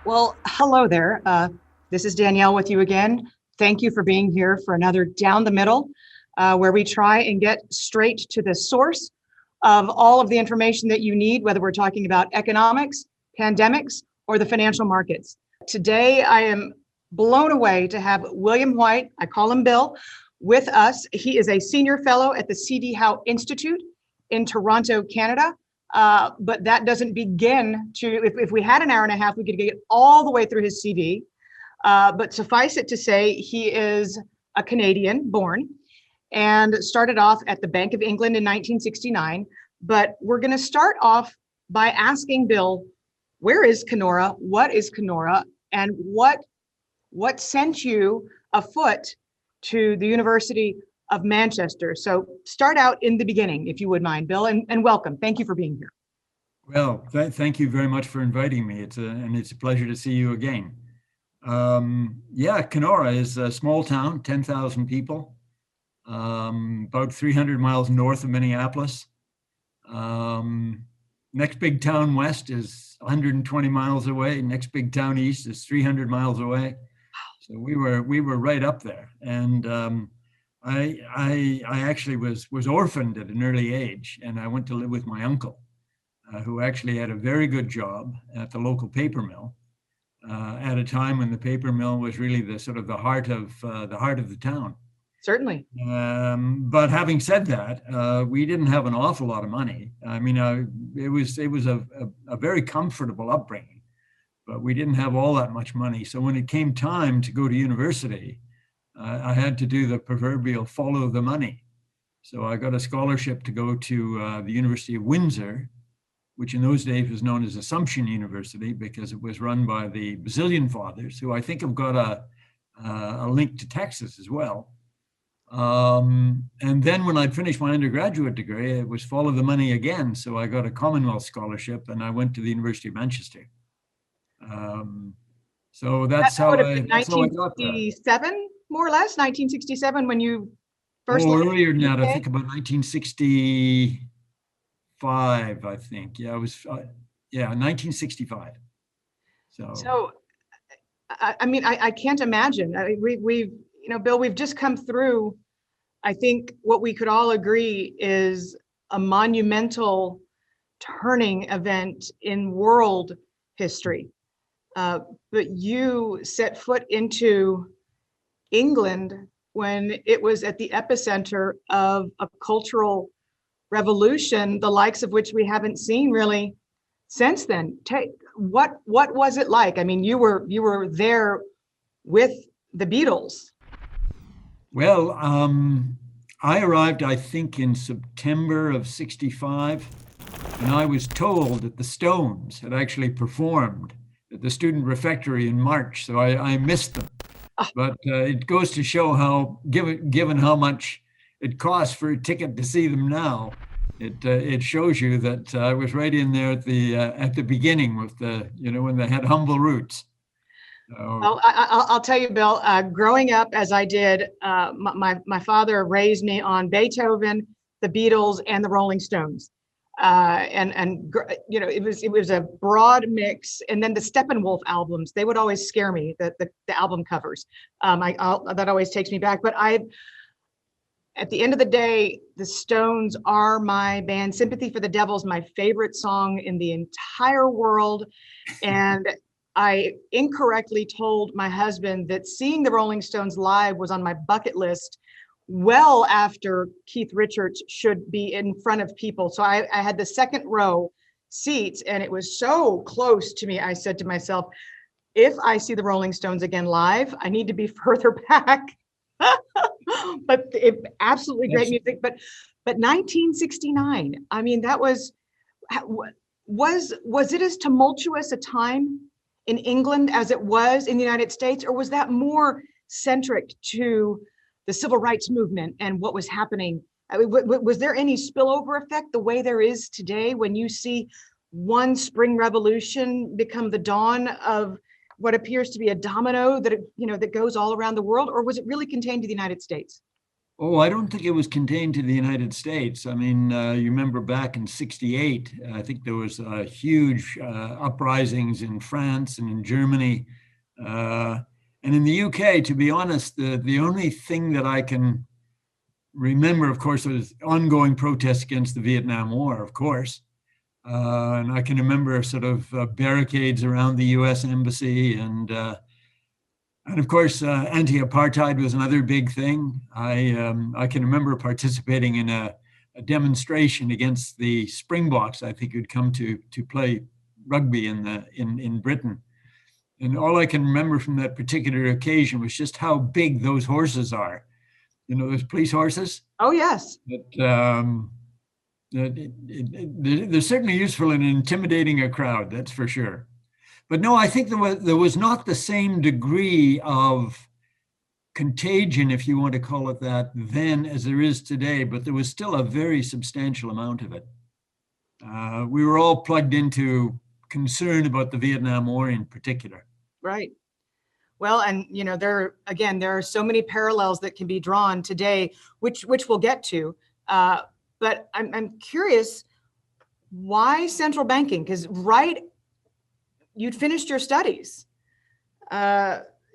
Well, hello there. This is Danielle with you again. Thank you for being here for another Down the Middle, where we try and get straight to the source of all of the information that you need, whether we're talking about economics, pandemics, or the financial markets. Today, I am blown away to have William White, I call him Bill, with us. He is a senior fellow at the C.D. Howe Institute in Toronto, Canada. But that doesn't begin to, if we had an hour and a half, we could get all the way through his CV. But suffice it to say, he is a Canadian born and started off at the Bank of England in 1969. But we're going to start off by asking Bill, where is Kenora? What is Kenora? And what sent you afoot to the University of Manchester? So start out in the beginning, if you would mind, Bill, and welcome. Thank you for being here. Well, thank you very much for inviting me. It's a pleasure to see you again. Kenora is a small town, 10,000 people, about 300 miles north of Minneapolis. Next big town west is 120 miles away. Next big town east is 300 miles away. So we were right up there. And I actually was orphaned at an early age, and I went to live with my uncle, who actually had a very good job at the local paper mill at a time when the paper mill was really the heart of the town. Certainly. But having said that, we didn't have an awful lot of money. I mean, it was a very comfortable upbringing, but we didn't have all that much money. So when it came time to go to university, I had to do the proverbial follow the money. So I got a scholarship to go to the University of Windsor, which in those days was known as Assumption University because it was run by the Basilian Fathers, who I think have got a link to Texas as well. And then when I'd finished my undergraduate degree, it was follow the money again. So I got a Commonwealth scholarship and I went to the University of Manchester. So that's how I got there. 1967, more or less, 1967 when you first. Earlier than that, I think about 1965, I think. Yeah, it was, 1965. So I mean, I can't imagine. I mean, we've, Bill, we've just come through, I think what we could all agree is a monumental turning event in world history. But you set foot into England when it was at the epicenter of a cultural revolution, the likes of which we haven't seen really since then. What was it like? I mean, you were there with the Beatles. Well, I arrived, I think, in September of '65, and I was told that the Stones had actually performed at the student refectory in March, so I missed them. But it goes to show how, given how much it costs for a ticket to see them now, it shows you that I was right in there at the beginning with when they had humble roots. Well, I'll tell you, Bill, growing up as I did, my father raised me on Beethoven, the Beatles, and the Rolling Stones. It was a broad mix. And then the Steppenwolf albums, they would always scare me, the album covers. That always takes me back. But at the end of the day, the Stones are my band. Sympathy for the Devil is my favorite song in the entire world. And I incorrectly told my husband that seeing the Rolling Stones live was on my bucket list well after Keith Richards should be in front of people. So I had the second row seats and it was so close to me. I said to myself, if I see the Rolling Stones again live, I need to be further back. But absolutely great music. But 1969, I mean, that was it as tumultuous a time in England as it was in the United States, or was that more centric to the civil rights movement and what was happening? I mean, was there any spillover effect the way there is today when you see one spring revolution become the dawn of what appears to be a domino that goes all around the world, or was it really contained to the United States? Oh, I don't think it was contained to the United States. I mean, you remember back in '68, I think there was huge uprisings in France and in Germany. Uh, and in the UK, to be honest, the only thing that I can remember, of course, was ongoing protests against the Vietnam War, of course. And I can remember sort of barricades around the US embassy and of course, anti-apartheid was another big thing. I can remember participating in a demonstration against the Springboks, I think, who'd come to play rugby in Britain. And all I can remember from that particular occasion was just how big those horses are. You know, those police horses. Oh, yes. They're certainly useful in intimidating a crowd, that's for sure. But no, I think there was not the same degree of contagion, if you want to call it that, then as there is today, but there was still a very substantial amount of it. We were all plugged into concern about the Vietnam War in particular. Right. Well, and you know, there are so many parallels that can be drawn today, which we'll get to. But I'm curious, why central banking? Because you'd finished your studies.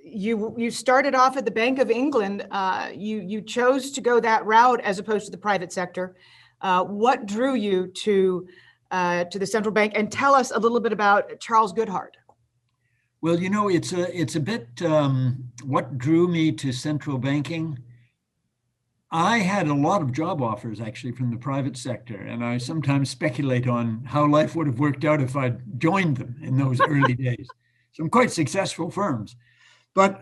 You started off at the Bank of England. You chose to go that route as opposed to the private sector. What drew you to the central bank? And tell us a little bit about Charles Goodhart. Well, you know, it's a bit what drew me to central banking. I had a lot of job offers actually from the private sector, and I sometimes speculate on how life would have worked out if I'd joined them in those early days. Some quite successful firms. But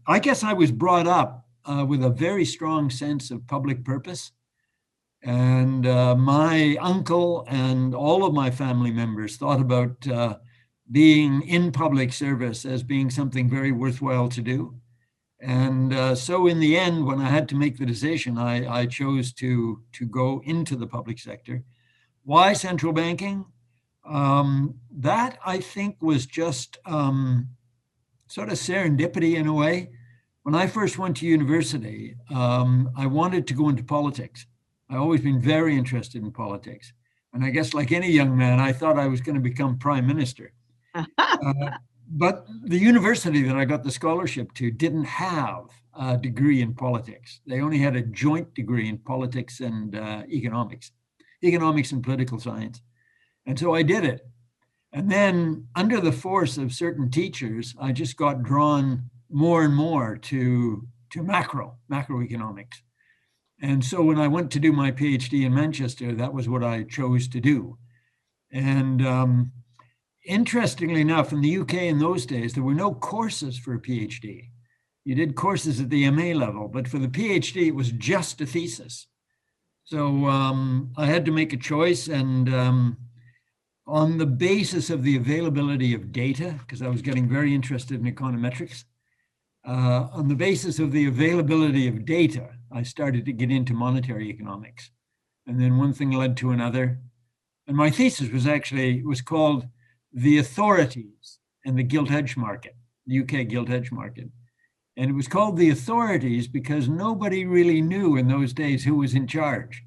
I guess I was brought up with a very strong sense of public purpose. And my uncle and all of my family members thought about being in public service as being something very worthwhile to do. And so in the end, when I had to make the decision, I chose to go into the public sector. Why central banking? That I think was just sort of serendipity in a way. When I first went to university, I wanted to go into politics. I've always been very interested in politics. And I guess like any young man, I thought I was going to become prime minister. But the university that I got the scholarship to didn't have a degree in politics. They only had a joint degree in politics and economics and political science. And so I did it. And then under the force of certain teachers, I just got drawn more and more to macroeconomics. And so when I went to do my PhD in Manchester, that was what I chose to do. And interestingly enough, in the UK in those days, there were no courses for a PhD. You did courses at the MA level, but for the PhD, it was just a thesis. So I had to make a choice, and on the basis of the availability of data, because I was getting very interested in econometrics, on the basis of the availability of data, I started to get into monetary economics. And then one thing led to another. And my thesis was called The Authorities and the Gilt Edge Market, the UK Gilt Edge Market. And it was called The Authorities because nobody really knew in those days who was in charge.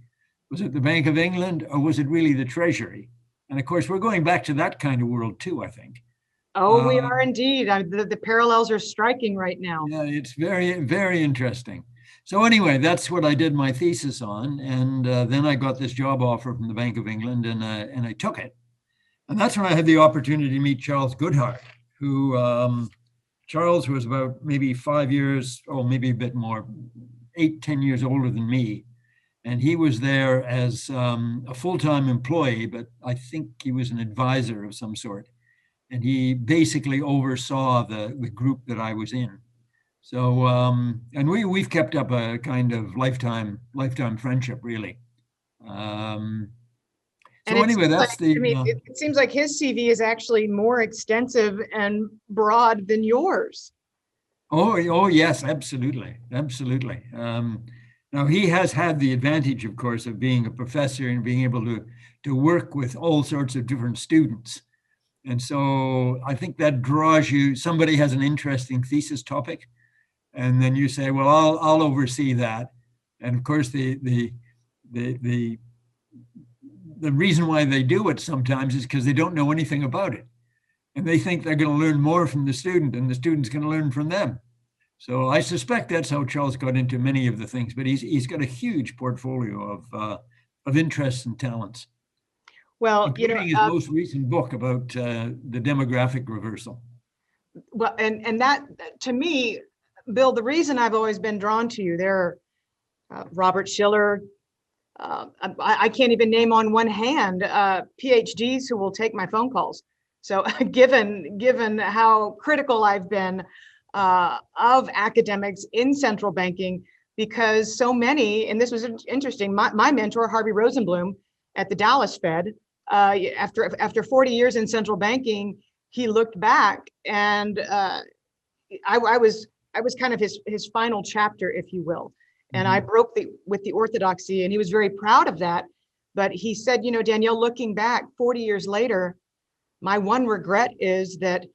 Was it the Bank of England or was it really the Treasury? And of course, we're going back to that kind of world too, I think. Oh, we are indeed. The parallels are striking right now. Yeah, it's very, very interesting. So anyway, that's what I did my thesis on. And then I got this job offer from the Bank of England and I took it. And that's when I had the opportunity to meet Charles Goodhart, who Charles was about maybe 5 years, or maybe a bit more, 10 years older than me. And he was there as a full-time employee, but I think he was an advisor of some sort. And he basically oversaw the group that I was in. So, and we've kept up a kind of lifetime friendship, really. So anyway, that's it seems like his CV is actually more extensive and broad than yours. Oh yes, absolutely. Now he has had the advantage, of course, of being a professor and being able to work with all sorts of different students. And so I think that draws you, somebody has an interesting thesis topic, and then you say, well, I'll oversee that. And of course, the reason why they do it sometimes is because they don't know anything about it. And they think they're going to learn more from the student and the student's going to learn from them. So I suspect that's how Charles got into many of the things, but he's got a huge portfolio of interests and talents. Well, including his most recent book about the demographic reversal. Well, and that, to me, Bill, the reason I've always been drawn to you, there are Robert Schiller, I can't even name on one hand PhDs who will take my phone calls. So given how critical I've been of academics in central banking, because so many, and this was interesting, my mentor, Harvey Rosenblum at the Dallas Fed, after 40 years in central banking, he looked back, and I was kind of his final chapter, if you will. And I broke with the orthodoxy, and he was very proud of that. But he said, Danielle, looking back 40 years later, my one regret is that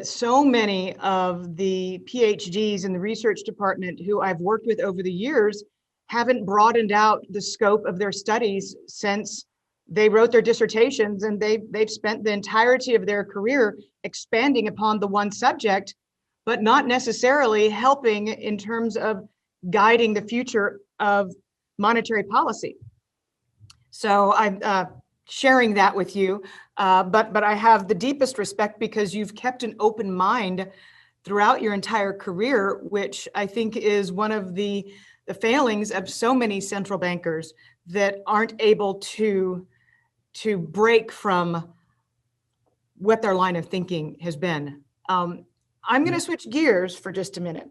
so many of the PhDs in the research department who I've worked with over the years haven't broadened out the scope of their studies since they wrote their dissertations, and they've spent the entirety of their career expanding upon the one subject, but not necessarily helping in terms of guiding the future of monetary policy. So I'm sharing that with you, but I have the deepest respect because you've kept an open mind throughout your entire career, which I think is one of the failings of so many central bankers that aren't able to break from what their line of thinking has been. I'm going to switch gears for just a minute.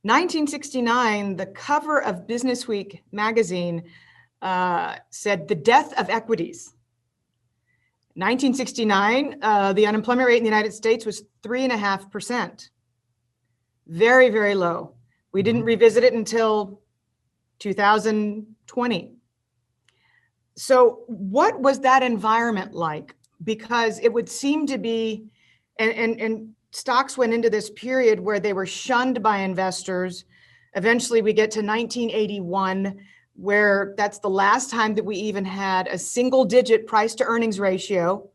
1969, the cover of Businessweek magazine said the death of equities. 1969, the unemployment rate in the United States was 3.5%. Very, very low. We didn't revisit it until 2020. So what was that environment like? Because it would seem to be, and stocks went into this period where they were shunned by investors. Eventually we get to 1981, where that's the last time that we even had a single-digit price-to-earnings ratio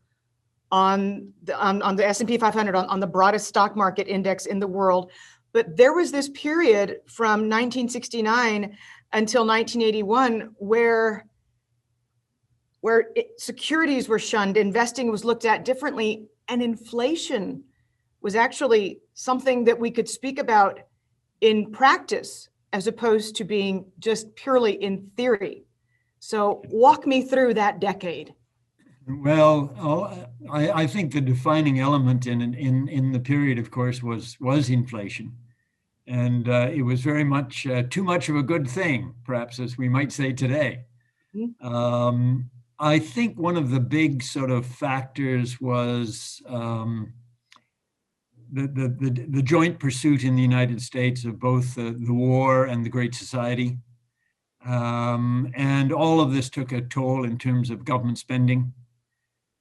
on the S&P 500, on the broadest stock market index in the world. But there was this period from 1969 until 1981 where securities were shunned, investing was looked at differently, and inflation was actually something that we could speak about in practice as opposed to being just purely in theory. So walk me through that decade. Well, I think the defining element in the period, of course, was inflation. And it was very much too much of a good thing, perhaps, as we might say today. Mm-hmm. I think one of the big sort of factors was the joint pursuit in the United States of both the war and the Great Society. And all of this took a toll in terms of government spending.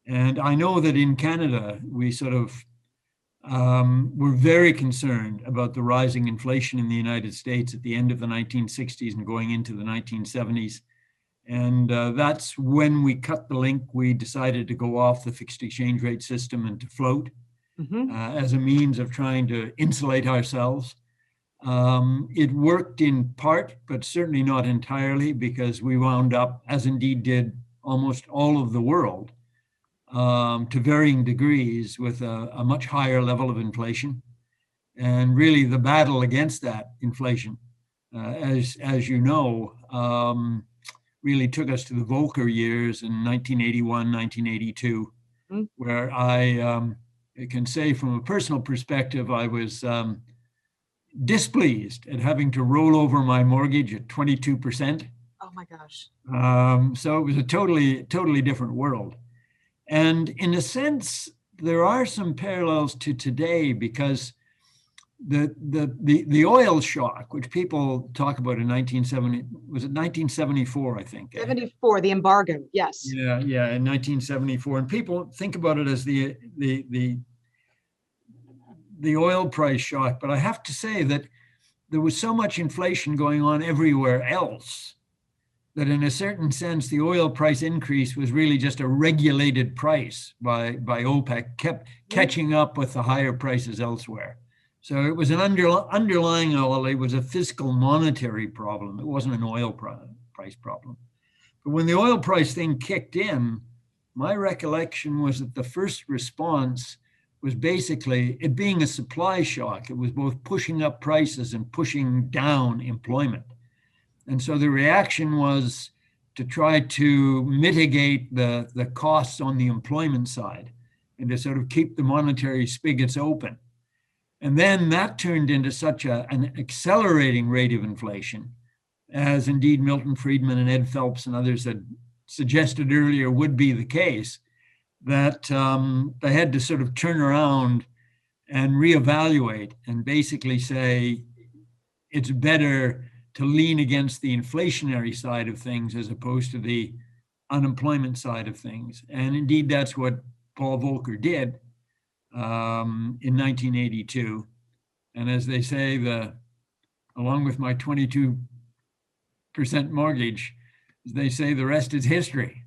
And I know that in Canada, we sort of were very concerned about the rising inflation in the United States at the end of the 1960s and going into the 1970s. And that's when we cut the link. We decided to go off the fixed exchange rate system and to float as a means of trying to insulate ourselves. It worked in part, but certainly not entirely, because we wound up, as indeed did almost all of the world, to varying degrees with a much higher level of inflation. And really the battle against that inflation, as you know, really took us to the Volcker years in 1981, 1982, where I can say from a personal perspective, I was displeased at having to roll over my mortgage at 22%. Oh my gosh. So it was a totally different world. And in a sense, there are some parallels to today, because the oil shock, which people talk about in 1970, was it 1974, I think? 74, the embargo, yes. Yeah, in 1974. And people think about it as the oil price shock. But I have to say that there was so much inflation going on everywhere else that in a certain sense, the oil price increase was really just a regulated price by OPEC, kept catching up with the higher prices elsewhere. So it was an underlying, it was a fiscal monetary problem. It wasn't an oil price problem. But when the oil price thing kicked in, my recollection was that the first response was basically it being a supply shock. It was both pushing up prices and pushing down employment. And so the reaction was to try to mitigate the costs on the employment side and to sort of keep the monetary spigots open. And then that turned into such an accelerating rate of inflation, as indeed Milton Friedman and Ed Phelps and others had suggested earlier would be the case, that they had to sort of turn around and reevaluate and basically say it's better to lean against the inflationary side of things as opposed to the unemployment side of things. And indeed, that's what Paul Volcker did in 1982. And as they say, along with my 22% mortgage, as they say, the rest is history.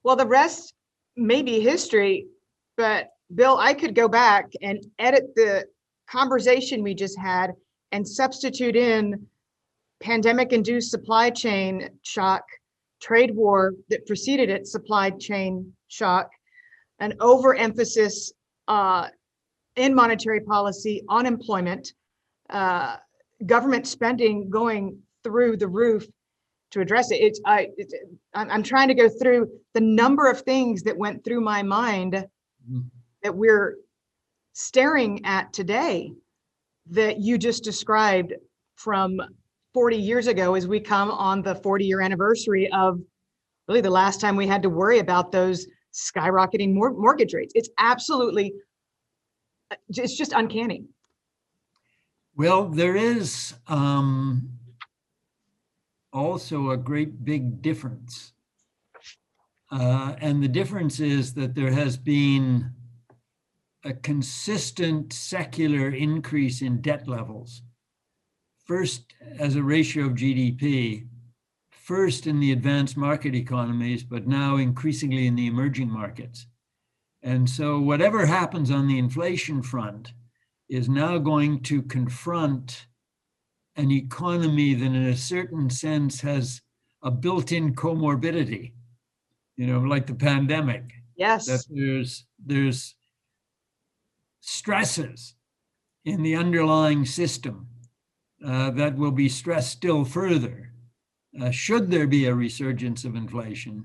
Well, the rest may be history, but Bill, I could go back and edit the conversation we just had and substitute in pandemic-induced supply chain shock, trade war that preceded it, supply chain shock, an overemphasis in monetary policy, unemployment, government spending going through the roof to address it. I'm trying to go through the number of things that went through my mind that we're staring at today that you just described from 40 years ago as we come on the 40-year anniversary of really the last time we had to worry about those skyrocketing mortgage rates. It's absolutely, it's just uncanny. Well, there is also a great big difference. And the difference is that there has been a consistent secular increase in debt levels. First, as a ratio of GDP, first in the advanced market economies, but now increasingly in the emerging markets. And so whatever happens on the inflation front is now going to confront an economy that in a certain sense has a built-in comorbidity, like the pandemic. Yes. That there's stresses in the underlying system that will be stressed still further should there be a resurgence of inflation,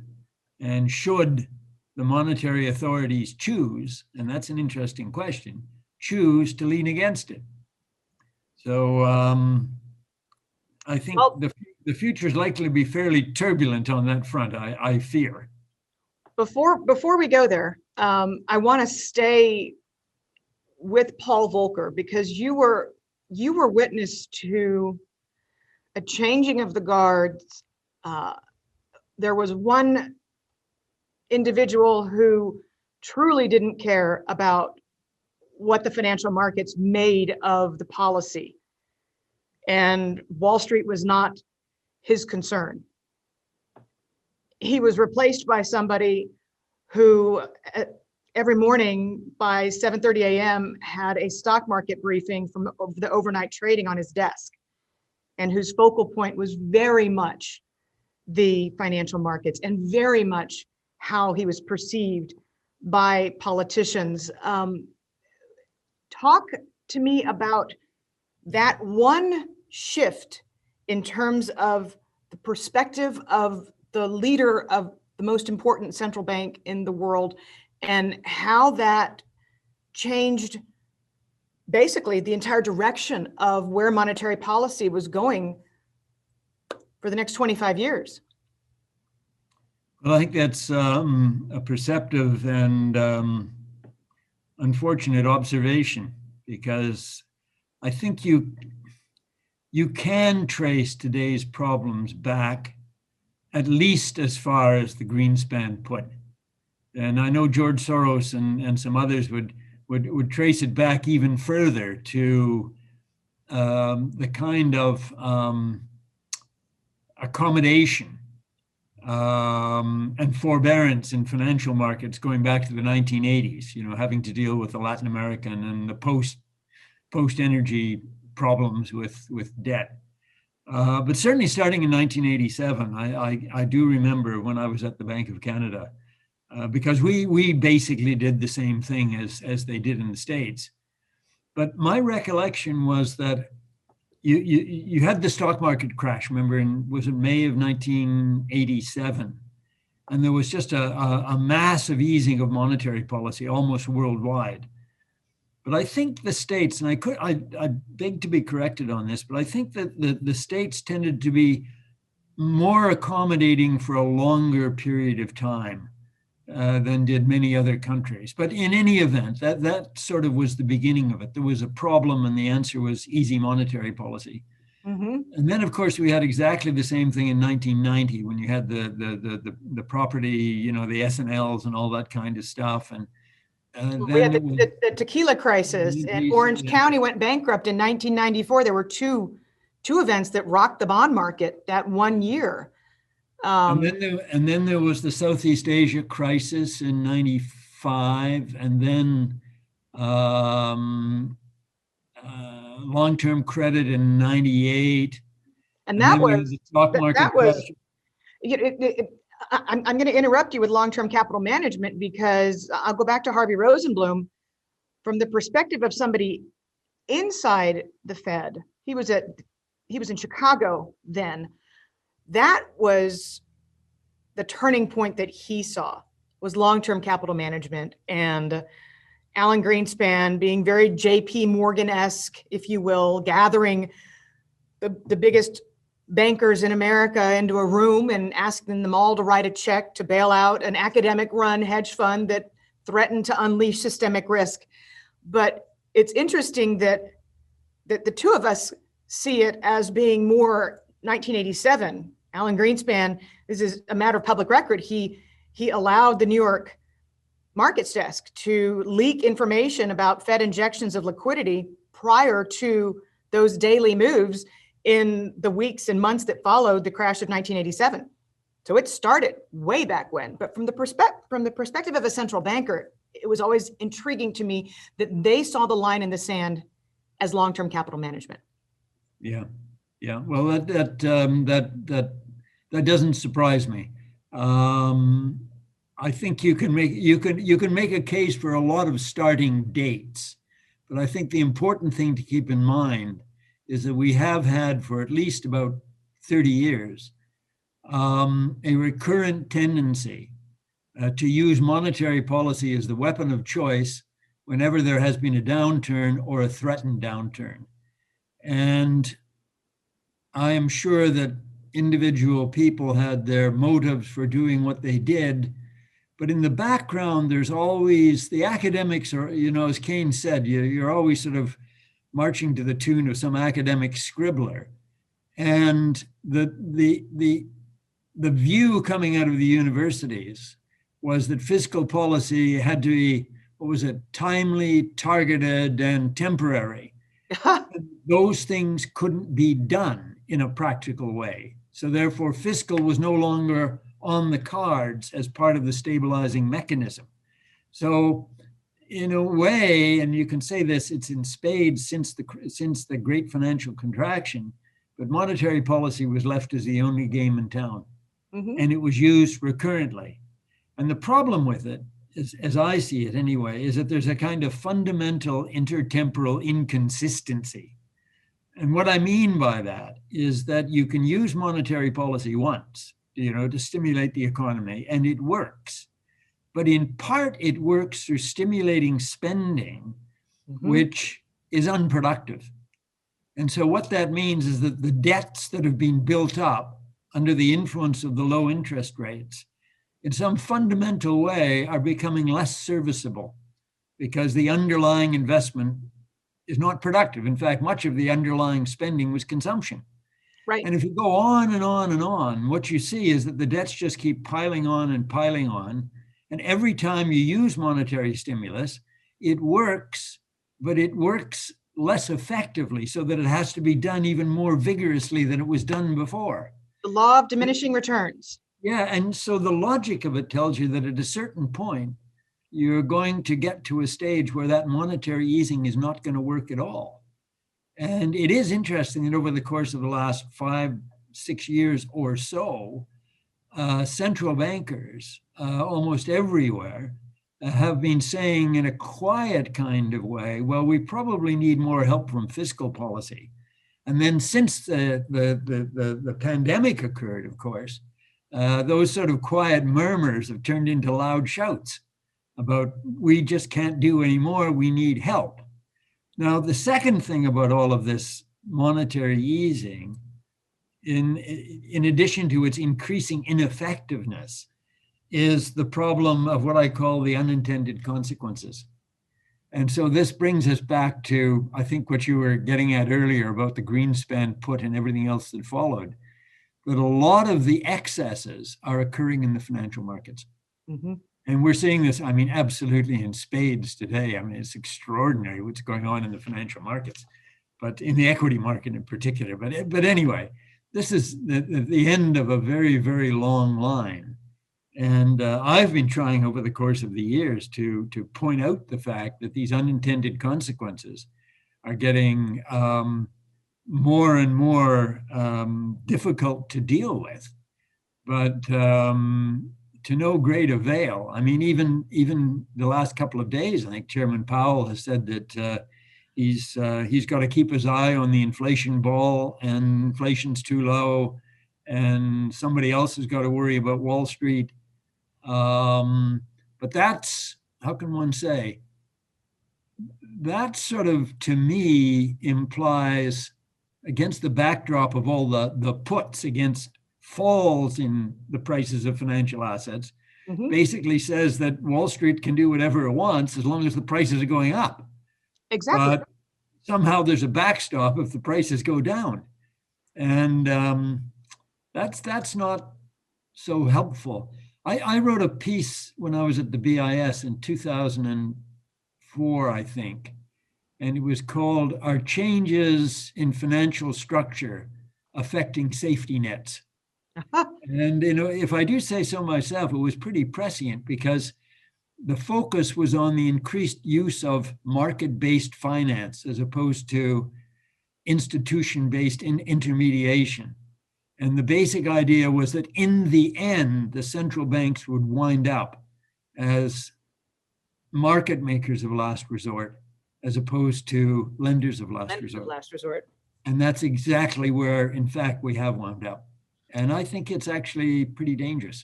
and should the monetary authorities choose, and that's an interesting question, choose to lean against it. So I think the future is likely to be fairly turbulent on that front, I fear. Before we go there, I want to stay with Paul Volcker, because you were witness to a changing of the guards. There was one individual who truly didn't care about what the financial markets made of the policy, and Wall Street was not his concern. He was replaced by somebody who every morning by 7:30 a.m. had a stock market briefing from the overnight trading on his desk, and whose focal point was very much the financial markets and very much how he was perceived by politicians. Talk to me about that one shift in terms of the perspective of the leader of the most important central bank in the world, and how that changed basically the entire direction of where monetary policy was going for the next 25 years. Well, I think that's a perceptive and unfortunate observation, because I think you can trace today's problems back at least as far as the Greenspan put. And I know George Soros and some others would trace it back even further to the kind of accommodation and forbearance in financial markets going back to the 1980s, having to deal with the Latin American and the post-energy problems with debt. But certainly starting in 1987, I do remember when I was at the Bank of Canada, because we basically did the same thing as they did in the States. But my recollection was that you had the stock market crash, remember, was it May of 1987? And there was just a massive easing of monetary policy almost worldwide. But I think the States, and I beg to be corrected on this, but I think that the States tended to be more accommodating for a longer period of time than did many other countries. But in any event, that sort of was the beginning of it. There was a problem, and the answer was easy monetary policy. Mm-hmm. And then, of course, we had exactly the same thing in 1990 when you had the property, the S&Ls and all that kind of stuff. And we had the tequila crisis, and Orange County went bankrupt in 1994. There were two events that rocked the bond market that one year. And then there was the Southeast Asia crisis in 95, and then long-term credit in 98. And that was the stock market crash. I'm going to interrupt you with long-term capital management, because I'll go back to Harvey Rosenblum from the perspective of somebody inside the Fed. He was in Chicago then. That was the turning point that he saw, was long-term capital management, and Alan Greenspan being very JP Morgan-esque, if you will, gathering the biggest bankers in America into a room and asking them all to write a check to bail out an academic-run hedge fund that threatened to unleash systemic risk. But it's interesting that the two of us see it as being more 1987. Alan Greenspan, this is a matter of public record. He allowed the New York Markets Desk to leak information about Fed injections of liquidity prior to those daily moves in the weeks and months that followed the crash of 1987. So it started way back when. But from the perspective of a central banker, it was always intriguing to me that they saw the line in the sand as long-term capital management. Yeah. Well, that doesn't surprise me. I think you can make a case for a lot of starting dates, but I think the important thing to keep in mind is that we have had for at least about 30 years a recurrent tendency to use monetary policy as the weapon of choice whenever there has been a downturn or a threatened downturn. And I am sure that individual people had their motives for doing what they did, but in the background, there's always, the academics are, as Keynes said, you're always sort of marching to the tune of some academic scribbler. And the view coming out of the universities was that fiscal policy had to be, timely, targeted, and temporary. Those things couldn't be done in a practical way. So therefore, fiscal was no longer on the cards as part of the stabilizing mechanism. So in a way, and you can say this, it's in spades since the great financial contraction, but monetary policy was left as the only game in town. Mm-hmm. And it was used recurrently. And the problem with it, as I see it anyway, is that there's a kind of fundamental intertemporal inconsistency. And what I mean by that is that you can use monetary policy once, to stimulate the economy, and it works. But in part, it works through stimulating spending, mm-hmm. which is unproductive. And so what that means is that the debts that have been built up under the influence of the low interest rates, in some fundamental way, are becoming less serviceable because the underlying investment is not productive. In fact, much of the underlying spending was consumption. Right. And if you go on and on and on, what you see is that the debts just keep piling on and piling on. And every time you use monetary stimulus, it works, but it works less effectively so that it has to be done even more vigorously than it was done before. The law of diminishing returns. Yeah, and so the logic of it tells you that at a certain point, you're going to get to a stage where that monetary easing is not going to work at all. And it is interesting that over the course of the last 5-6 years or so, central bankers almost everywhere have been saying in a quiet kind of way, well, we probably need more help from fiscal policy. And then since the pandemic occurred, of course, those sort of quiet murmurs have turned into loud shouts about we just can't do anymore, we need help. Now, the second thing about all of this monetary easing, in addition to its increasing ineffectiveness, is the problem of what I call the unintended consequences. And so this brings us back to, I think, what you were getting at earlier about the Greenspan put and everything else that followed, that a lot of the excesses are occurring in the financial markets. Mm-hmm. And we're seeing this, I mean, absolutely in spades today. I mean, it's extraordinary what's going on in the financial markets, but in the equity market in particular. But anyway, this is the end of a very, very long line. And I've been trying over the course of the years to point out the fact that these unintended consequences are getting more and more difficult to deal with, but to no great avail. I mean, even the last couple of days, I think Chairman Powell has said that he's got to keep his eye on the inflation ball, and inflation's too low, and somebody else has got to worry about Wall Street. But that's, how can one say, that sort of, to me, implies, against the backdrop of all the puts against falls in the prices of financial assets, mm-hmm. basically says that Wall Street can do whatever it wants as long as the prices are going up. Exactly. But somehow there's a backstop if the prices go down. And that's not so helpful. I wrote a piece when I was at the BIS in 2004, I think, and it was called "Are Changes in Financial Structure Affecting Safety Nets?" And, you know, if I do say so myself, it was pretty prescient because the focus was on the increased use of market-based finance as opposed to institution-based intermediation. And the basic idea was that in the end, the central banks would wind up as market makers of last resort, as opposed to lenders of last resort. And that's exactly where, in fact, we have wound up. And I think it's actually pretty dangerous.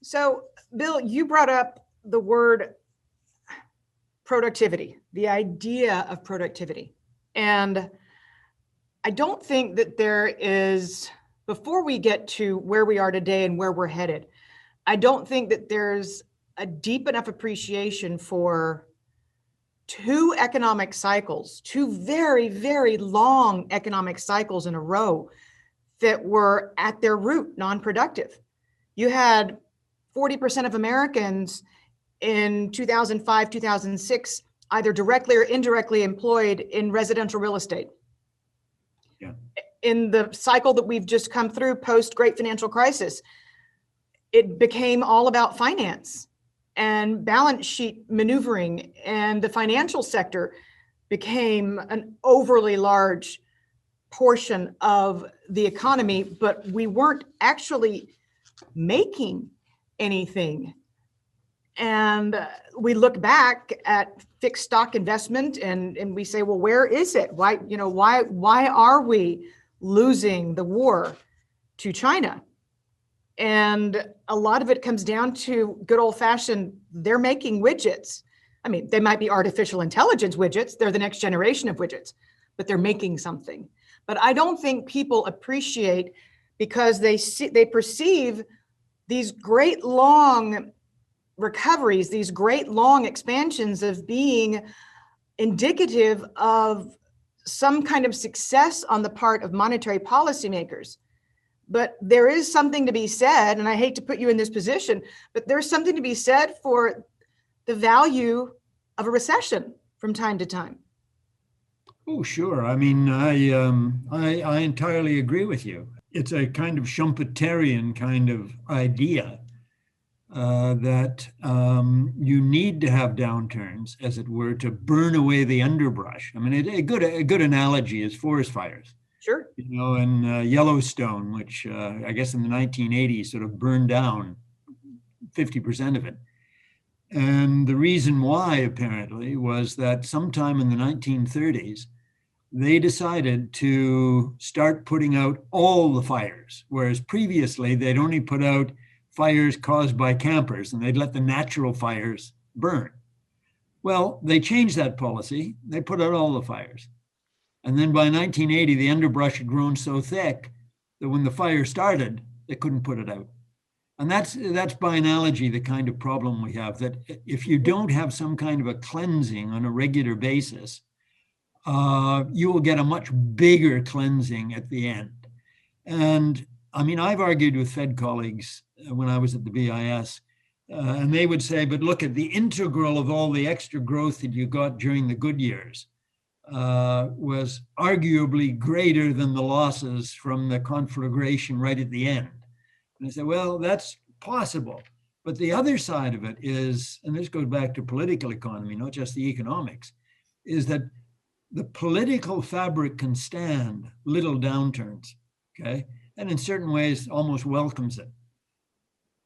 So, Bill, you brought up the word productivity, the idea of productivity. And I don't think that there is, before we get to where we are today and where we're headed, I don't think that there's a deep enough appreciation for two economic cycles, two very, very long economic cycles in a row that were at their root non-productive. You had 40% of Americans in 2005, 2006, either directly or indirectly employed in residential real estate. Yeah. In the cycle that we've just come through post-Great Financial Crisis, it became all about finance and balance sheet maneuvering, and the financial sector became an overly large portion of the economy, but we weren't actually making anything. And we look back at fixed stock investment and we say, well, where is it? Why are we losing the war to China? And a lot of it comes down to good old fashioned, they're making widgets. I mean, they might be artificial intelligence widgets. They're the next generation of widgets, but they're making something. But I don't think people appreciate, because they perceive these great long recoveries, these great long expansions of being indicative of some kind of success on the part of monetary policymakers. But there is something to be said, and I hate to put you in this position, but there's something to be said for the value of a recession from time to time. Oh, sure. I mean, I entirely agree with you. It's a kind of Schumpeterian kind of idea that you need to have downturns, as it were, to burn away the underbrush. I mean, a good analogy is forest fires. Sure. You know, in Yellowstone, which I guess in the 1980s sort of burned down 50% of it. And the reason why, apparently, was that sometime in the 1930s, they decided to start putting out all the fires, whereas previously they'd only put out fires caused by campers and they'd let the natural fires burn. Well, they changed that policy. They put out all the fires. And then by 1980, the underbrush had grown so thick that when the fire started, they couldn't put it out. And that's by analogy the kind of problem we have, that if you don't have some kind of a cleansing on a regular basis, you will get a much bigger cleansing at the end. And I mean, I've argued with Fed colleagues when I was at the BIS, and they would say, but look at the integral of all the extra growth that you got during the good years was arguably greater than the losses from the conflagration right at the end. And I said, well, that's possible. But the other side of it is, and this goes back to political economy, not just the economics, is that the political fabric can stand little downturns, okay? And in certain ways almost welcomes it.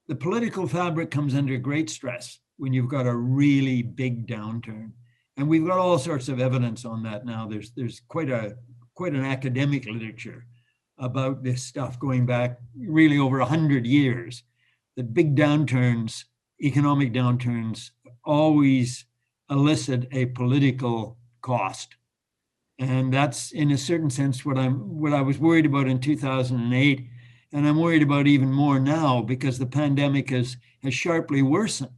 The political fabric comes under great stress when you've got a really big downturn. And we've got all sorts of evidence on that now. There's quite an academic literature about this stuff going back really over 100 years, that big downturns, economic downturns, always elicit a political cost. And that's, in a certain sense, what I was worried about in 2008, and I'm worried about even more now, because the pandemic has sharply worsened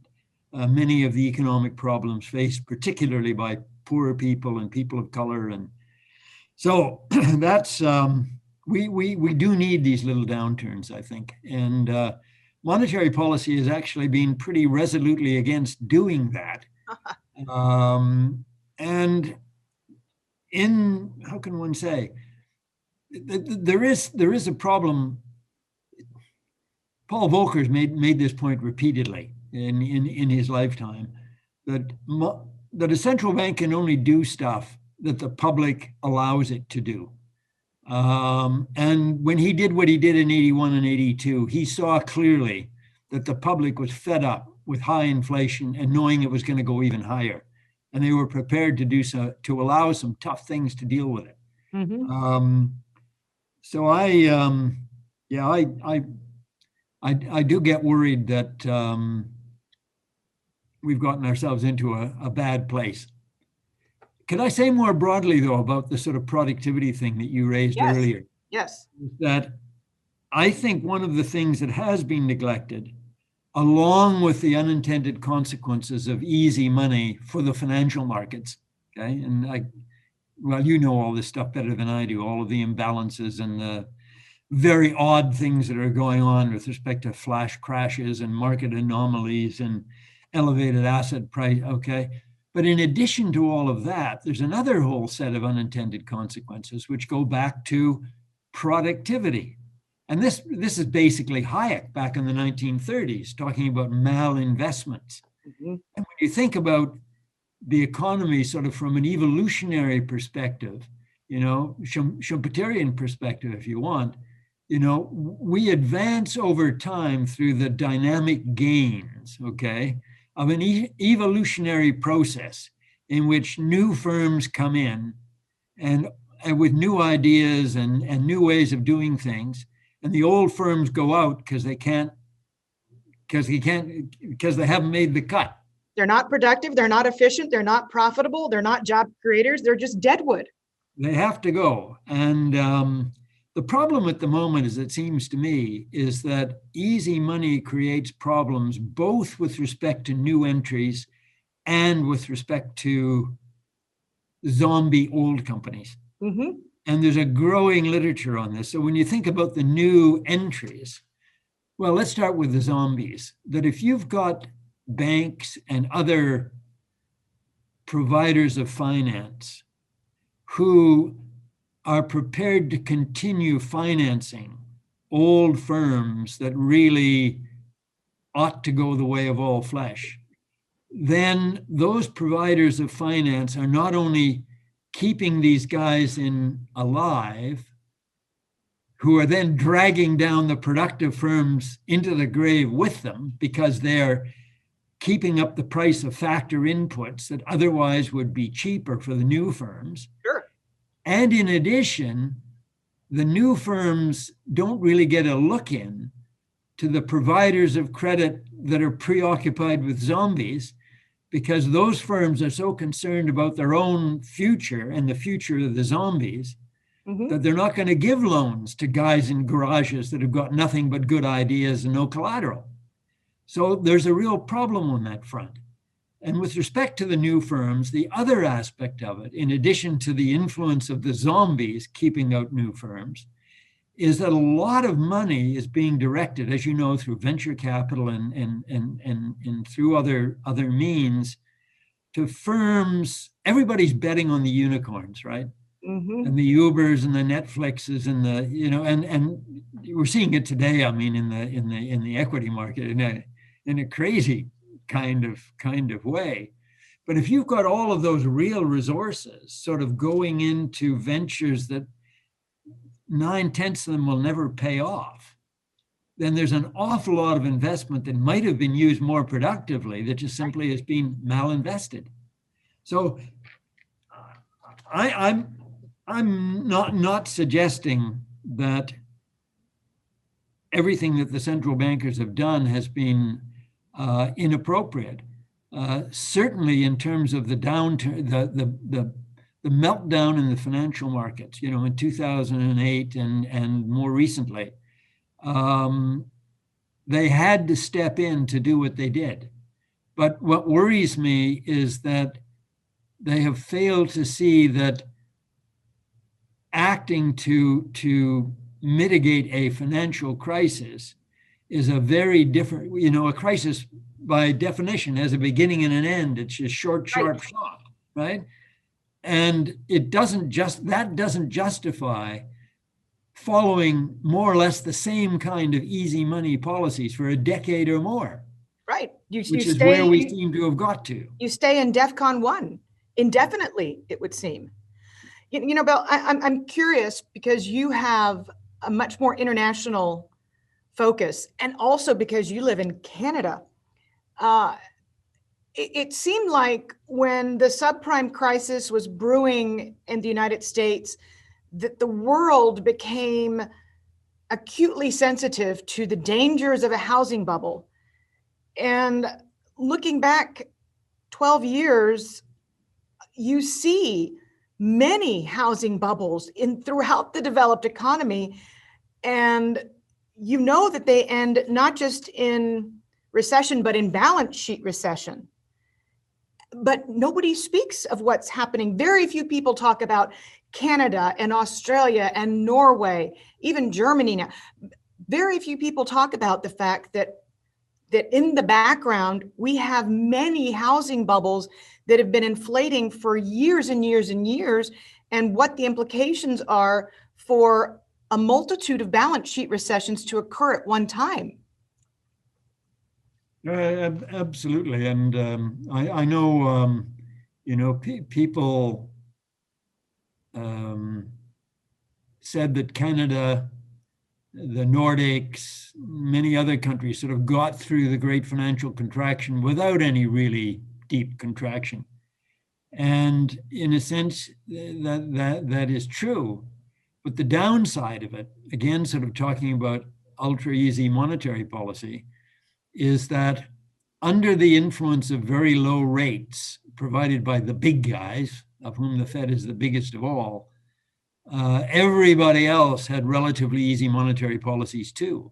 many of the economic problems faced, particularly by poorer people and people of color. And so that's we do need these little downturns, I think. And monetary policy has actually been pretty resolutely against doing that. And in, how can one say, there is a problem. Paul Volcker's made this point repeatedly in his lifetime, that a central bank can only do stuff that the public allows it to do. And when he did what he did in 81 and 82, he saw clearly that the public was fed up with high inflation and knowing it was going to go even higher. And they were prepared to do so, to allow some tough things to deal with it. Mm-hmm. So I do get worried that we've gotten ourselves into a bad place. Could I say more broadly, though, about the sort of productivity thing that you raised earlier? Yes. That I think one of the things that has been neglected, along with the unintended consequences of easy money for the financial markets, okay? And well, you know all this stuff better than I do, all of the imbalances and the very odd things that are going on with respect to flash crashes and market anomalies and elevated asset price, okay? But in addition to all of that, there's another whole set of unintended consequences which go back to productivity. And this is basically Hayek back in the 1930s, talking about malinvestments. Mm-hmm. And when you think about the economy sort of from an evolutionary perspective, you know, Schumpeterian perspective, if you want, you know, we advance over time through the dynamic gains, okay, of an evolutionary process in which new firms come in and with new ideas and new ways of doing things, and the old firms go out because they haven't made the cut. They're not productive, they're not efficient, they're not profitable, they're not job creators, they're just deadwood. They have to go. And the problem at the moment, as it seems to me, is that easy money creates problems both with respect to new entries and with respect to zombie old companies. Mm-hmm. And there's a growing literature on this. So when you think about the new entries, well, let's start with the zombies. That if you've got banks and other providers of finance who are prepared to continue financing old firms that really ought to go the way of all flesh, then those providers of finance are not only keeping these guys alive, who are then dragging down the productive firms into the grave with them because they're keeping up the price of factor inputs that otherwise would be cheaper for the new firms. Sure. And in addition, the new firms don't really get a look in to the providers of credit that are preoccupied with zombies, because those firms are so concerned about their own future and the future of the zombies that they're not going to give loans to guys in garages that have got nothing but good ideas and no collateral. So there's a real problem on that front. And with respect to the new firms, the other aspect of it, in addition to the influence of the zombies keeping out new firms, is that a lot of money is being directed, as you know, through venture capital and through other means to firms. Everybody's betting on the unicorns, right? And the Ubers and the Netflixes and the, and we're seeing it today. I mean, in the equity market in a crazy kind of way. But if you've got all of those real resources sort of going into ventures that 9/10 of them will never pay off, then there's an awful lot of investment that might have been used more productively that just simply has been malinvested. So I'm not suggesting that everything that the central bankers have done has been inappropriate. Certainly, in terms of the downturn, the meltdown in the financial markets, in 2008 and more recently, they had to step in to do what they did. But what worries me is that they have failed to see that acting to mitigate a financial crisis is a very different, a crisis by definition has a beginning and an end. It's a short, sharp shock, right? And that doesn't justify following more or less the same kind of easy money policies for a decade or more. Right. Which is where we seem to have got to. You stay in DEFCON 1 indefinitely, it would seem. Bill, I'm curious because you have a much more international focus, and also because you live in Canada. It seemed like when the subprime crisis was brewing in the United States, that the world became acutely sensitive to the dangers of a housing bubble. And looking back 12 years, you see many housing bubbles throughout the developed economy. And you know that they end not just in recession, but in balance sheet recession. But nobody speaks of what's happening. Very few people talk about Canada and Australia and Norway, even Germany now. Very few people talk about the fact that in the background, we have many housing bubbles that have been inflating for years and years and years, and what the implications are for a multitude of balance sheet recessions to occur at one time. Absolutely. And I know, people said that Canada, the Nordics, many other countries sort of got through the great financial contraction without any really deep contraction. And in a sense, that is true. But the downside of it, again, sort of talking about ultra easy monetary policy, is that under the influence of very low rates provided by the big guys, of whom the Fed is the biggest of all, everybody else had relatively easy monetary policies too.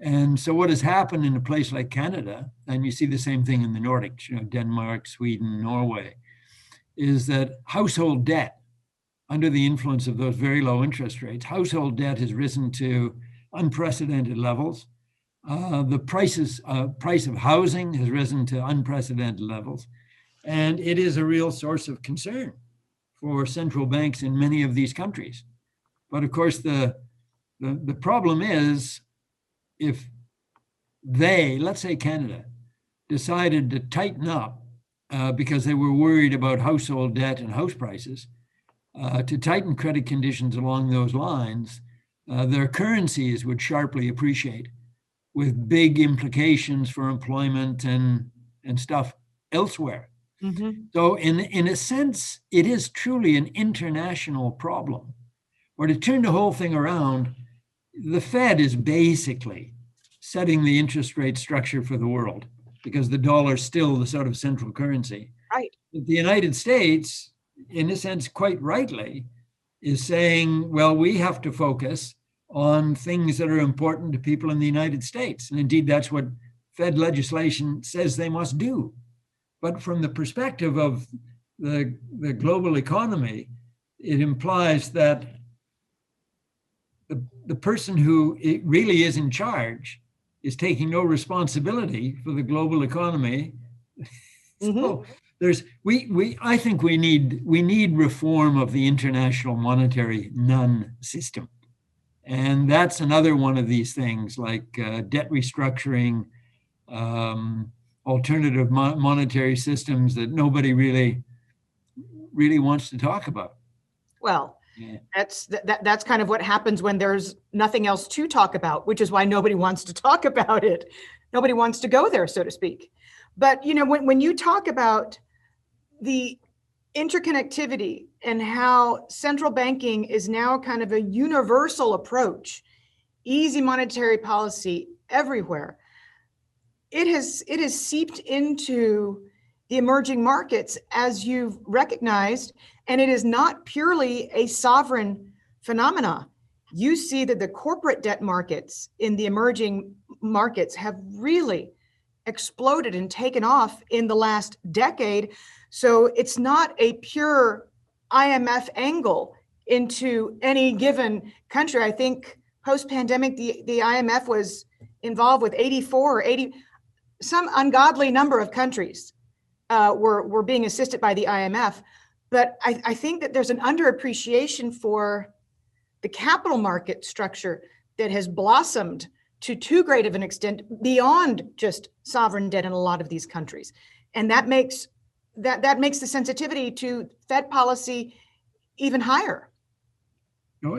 And so what has happened in a place like Canada, and you see the same thing in the Nordics, Denmark, Sweden, Norway, is that household debt, under the influence of those very low interest rates, household debt has risen to unprecedented levels. The price of housing has risen to unprecedented levels. And it is a real source of concern for central banks in many of these countries. But of course, the problem is if they, let's say Canada, decided to tighten up because they were worried about household debt and house prices, to tighten credit conditions along those lines, their currencies would sharply appreciate, with big implications for employment and stuff elsewhere. Mm-hmm. So in a sense, it is truly an international problem. Or to turn the whole thing around, the Fed is basically setting the interest rate structure for the world because the dollar is still the sort of central currency. Right. But the United States, in a sense, quite rightly, is saying, well, we have to focus on things that are important to people in the United States. And indeed, that's what Fed legislation says they must do. But from the perspective of the global economy, it implies that the person who really is in charge is taking no responsibility for the global economy. Mm-hmm. So I think we need reform of the international monetary system. And that's another one of these things like debt restructuring, alternative monetary systems that nobody really wants to talk about. Well, yeah. That's kind of what happens when there's nothing else to talk about, which is why nobody wants to talk about it. Nobody wants to go there, so to speak. But when you talk about the interconnectivity and how central banking is now kind of a universal approach, easy monetary policy everywhere, it has seeped into the emerging markets, as you've recognized, and it is not purely a sovereign phenomena. You see that the corporate debt markets in the emerging markets have really exploded and taken off in the last decade. So it's not a pure IMF angle into any given country. I think post-pandemic, the IMF was involved with 84 or 80, some ungodly number of countries were being assisted by the IMF. But I think that there's an underappreciation for the capital market structure that has blossomed to too great of an extent beyond just sovereign debt in a lot of these countries. And that makes the sensitivity to Fed policy even higher. Oh,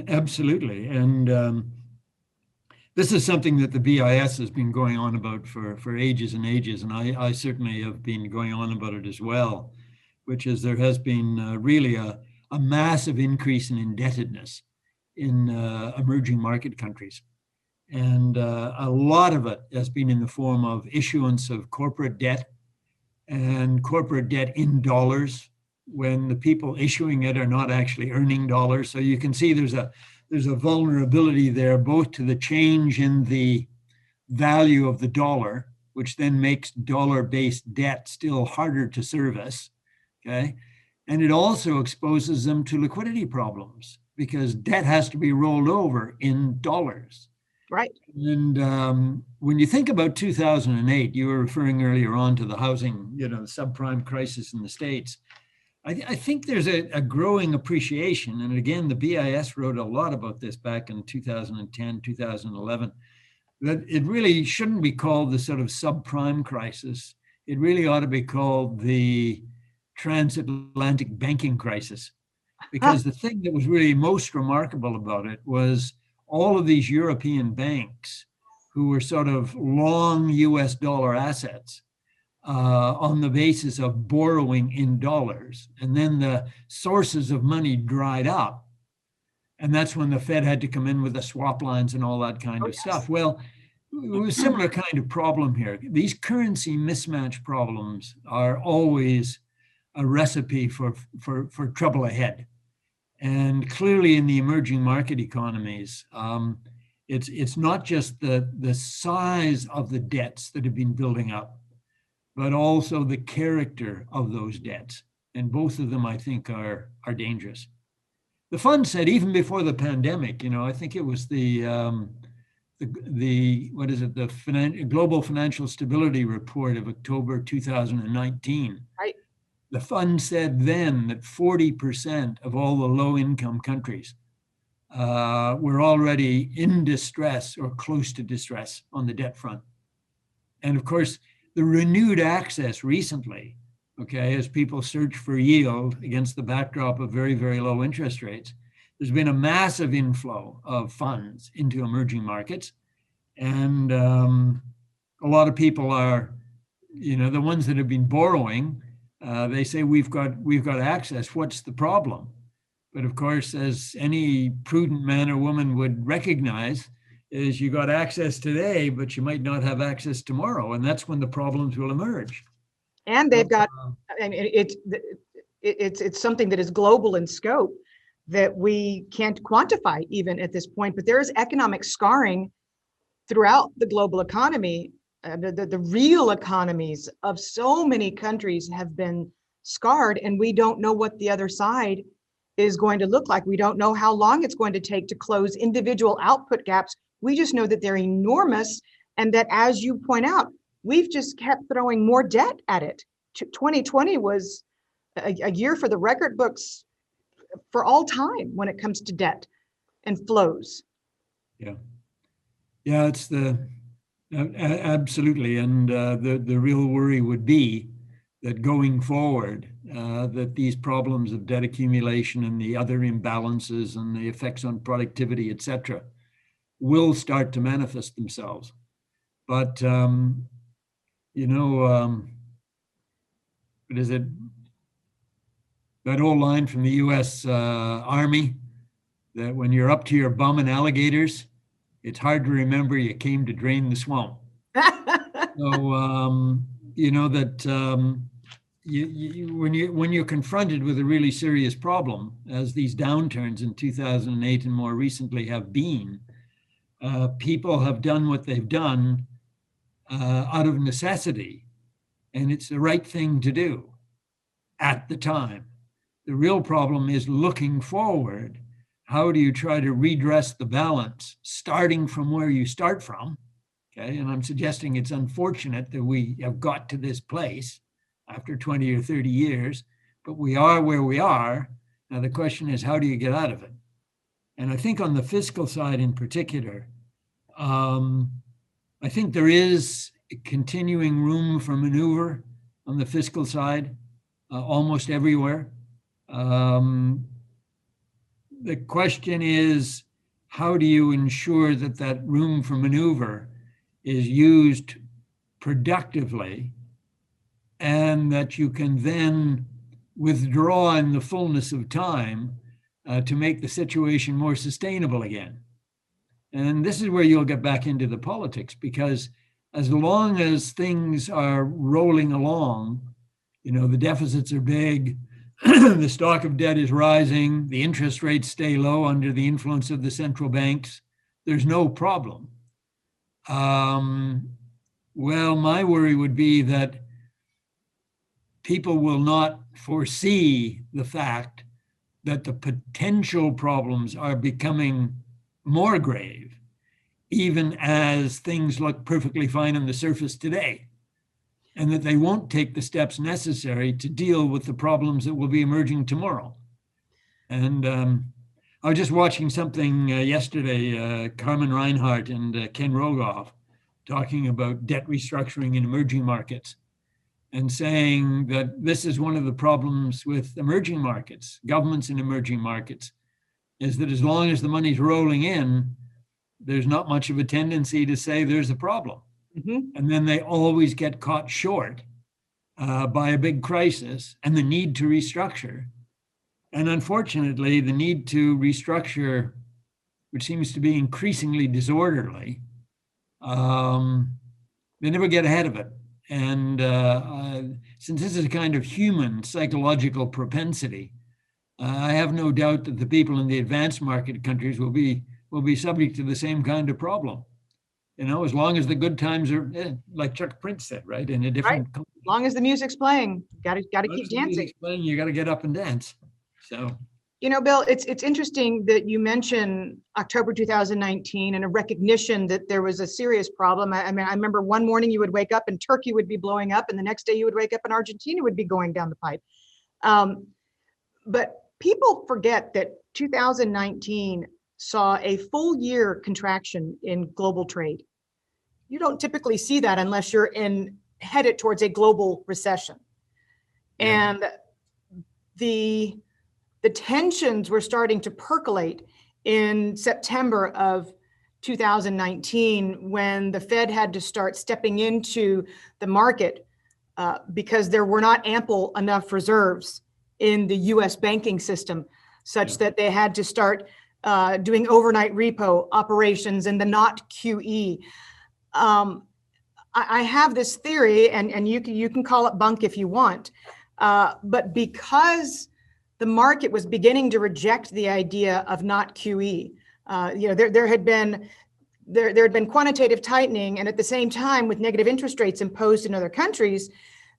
absolutely. And this is something that the BIS has been going on about for ages and ages. And I certainly have been going on about it as well, which is there has been really a massive increase in indebtedness in emerging market countries. And a lot of it has been in the form of issuance of corporate debt and corporate debt in dollars when the people issuing it are not actually earning dollars. So you can see there's a vulnerability there, both to the change in the value of the dollar, which then makes dollar-based debt still harder to service, okay? And it also exposes them to liquidity problems because debt has to be rolled over in dollars. Right. And when you think about 2008, you were referring earlier on to the housing, the subprime crisis in the States. I think there's a growing appreciation. And again, the BIS wrote a lot about this back in 2010, 2011, that it really shouldn't be called the sort of subprime crisis. It really ought to be called the transatlantic banking crisis. Because the thing that was really most remarkable about it was all of these European banks who were sort of long US dollar assets on the basis of borrowing in dollars. And then the sources of money dried up. And that's when the Fed had to come in with the swap lines and all that kind of stuff. Well, it was a similar kind of problem here. These currency mismatch problems are always a recipe for trouble ahead. And clearly in the emerging market economies, it's not just the size of the debts that have been building up, but also the character of those debts. And both of them, I think, are dangerous. The fund said even before the pandemic, I think it was the Global Financial Stability Report of October 2019. Right. the fund said then that 40% of all the low-income countries were already in distress or close to distress on the debt front. And of course, the renewed access recently, okay, as people search for yield against the backdrop of very, very low interest rates, there's been a massive inflow of funds into emerging markets. And a lot of people are, the ones that have been borrowing, they say we've got access. What's the problem? But of course, as any prudent man or woman would recognize, is you got access today, but you might not have access tomorrow, and that's when the problems will emerge. And they've got, I mean, it's something that is global in scope that we can't quantify even at this point. But there is economic scarring throughout the global economy. The real economies of so many countries have been scarred, and we don't know what the other side is going to look like. We don't know how long it's going to take to close individual output gaps. We just know that they're enormous, and that, as you point out, we've just kept throwing more debt at it. 2020 was a year for the record books for all time when it comes to debt and flows. Yeah, it's absolutely. And the real worry would be that going forward, that these problems of debt accumulation and the other imbalances and the effects on productivity, et cetera, will start to manifest themselves. But, what is it? That old line from the US Army, that when you're up to your bum in alligators, it's hard to remember you came to drain the swamp. So, when you're confronted with a really serious problem, as these downturns in 2008 and more recently have been, people have done what they've done out of necessity, and it's the right thing to do at the time. The real problem is looking forward. How do you try to redress the balance, starting from where you start from? Okay, and I'm suggesting it's unfortunate that we have got to this place after 20 or 30 years, but we are where we are. Now the question is, how do you get out of it? And I think on the fiscal side in particular, I think there is continuing room for maneuver on the fiscal side, almost everywhere. The question is, how do you ensure that that room for maneuver is used productively, and that you can then withdraw in the fullness of time to make the situation more sustainable again? And this is where you'll get back into the politics, because as long as things are rolling along, the deficits are big, the stock of debt is rising, the interest rates stay low under the influence of the central banks, there's no problem. Well, my worry would be that people will not foresee the fact that the potential problems are becoming more grave, even as things look perfectly fine on the surface today, and that they won't take the steps necessary to deal with the problems that will be emerging tomorrow. And I was just watching something yesterday, Carmen Reinhart and Ken Rogoff talking about debt restructuring in emerging markets, and saying that this is one of the problems with emerging markets, governments in emerging markets, is that as long as the money's rolling in, there's not much of a tendency to say there's a problem. Mm-hmm. And then they always get caught short by a big crisis and the need to restructure. And unfortunately, the need to restructure, which seems to be increasingly disorderly, they never get ahead of it. And since this is a kind of human psychological propensity, I have no doubt that the people in the advanced market countries will be subject to the same kind of problem. As long as the good times are, like Chuck Prince said, right, in a different. Right. As long as the music's playing, got to keep dancing. Playing, you got to get up and dance. So. Bill, it's interesting that you mention October 2019 and a recognition that there was a serious problem. I mean, I remember one morning you would wake up and Turkey would be blowing up, and the next day you would wake up and Argentina would be going down the pipe. But people forget that 2019 saw a full year contraction in global trade. You don't typically see that unless you're headed towards a global recession. Yeah. And the tensions were starting to percolate in September of 2019 when the Fed had to start stepping into the market because there were not ample enough reserves in the US banking system, such that they had to start doing overnight repo operations in the not QE. I have this theory, and you can call it bunk if you want, but because the market was beginning to reject the idea of not QE, there had been quantitative tightening, and at the same time, with negative interest rates imposed in other countries,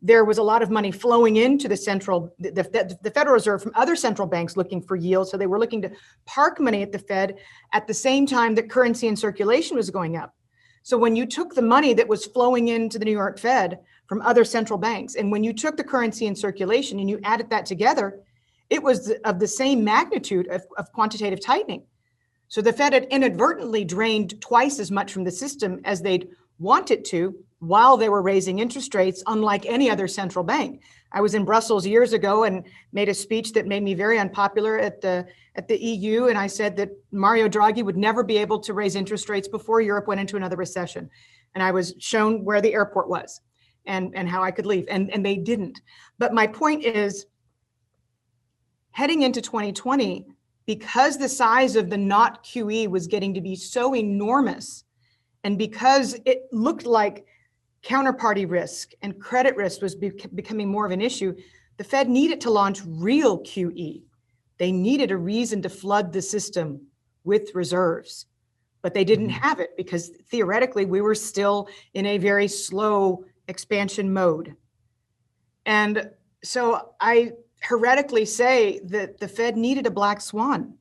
there was a lot of money flowing into the Federal Reserve from other central banks looking for yield. So they were looking to park money at the Fed at the same time that currency in circulation was going up. So when you took the money that was flowing into the New York Fed from other central banks, and when you took the currency in circulation and you added that together, it was of the same magnitude of quantitative tightening. So the Fed had inadvertently drained twice as much from the system as they'd wanted to while they were raising interest rates, unlike any other central bank. I was in Brussels years ago and made a speech that made me very unpopular at the EU. And I said that Mario Draghi would never be able to raise interest rates before Europe went into another recession. And I was shown where the airport was and how I could leave. And they didn't. But my point is, heading into 2020, because the size of the not QE was getting to be so enormous, and because it looked like counterparty risk and credit risk was becoming more of an issue, the Fed needed to launch real QE. They needed a reason to flood the system with reserves, but they didn't have it because theoretically we were still in a very slow expansion mode. And so I heretically say that the Fed needed a black swan.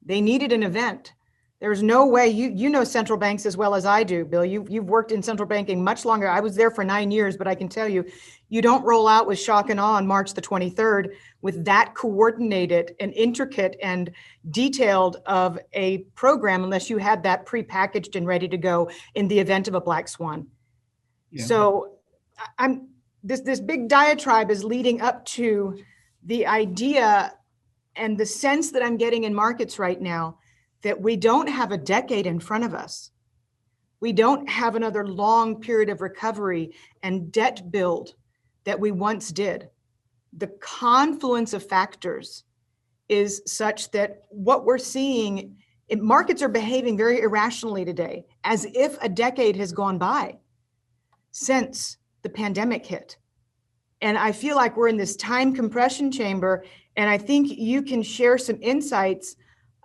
They needed an event. There's no way, you know central banks as well as I do, Bill. You've worked in central banking much longer. I was there for 9 years, but I can tell you, you don't roll out with shock and awe on March the 23rd with that coordinated and intricate and detailed of a program unless you had that prepackaged and ready to go in the event of a black swan. Yeah. So this big diatribe is leading up to the idea and the sense that I'm getting in markets right now that we don't have a decade in front of us. We don't have another long period of recovery and debt build that we once did. The confluence of factors is such that what we're seeing, markets are behaving very irrationally today, as if a decade has gone by since the pandemic hit. And I feel like we're in this time compression chamber, and I think you can share some insights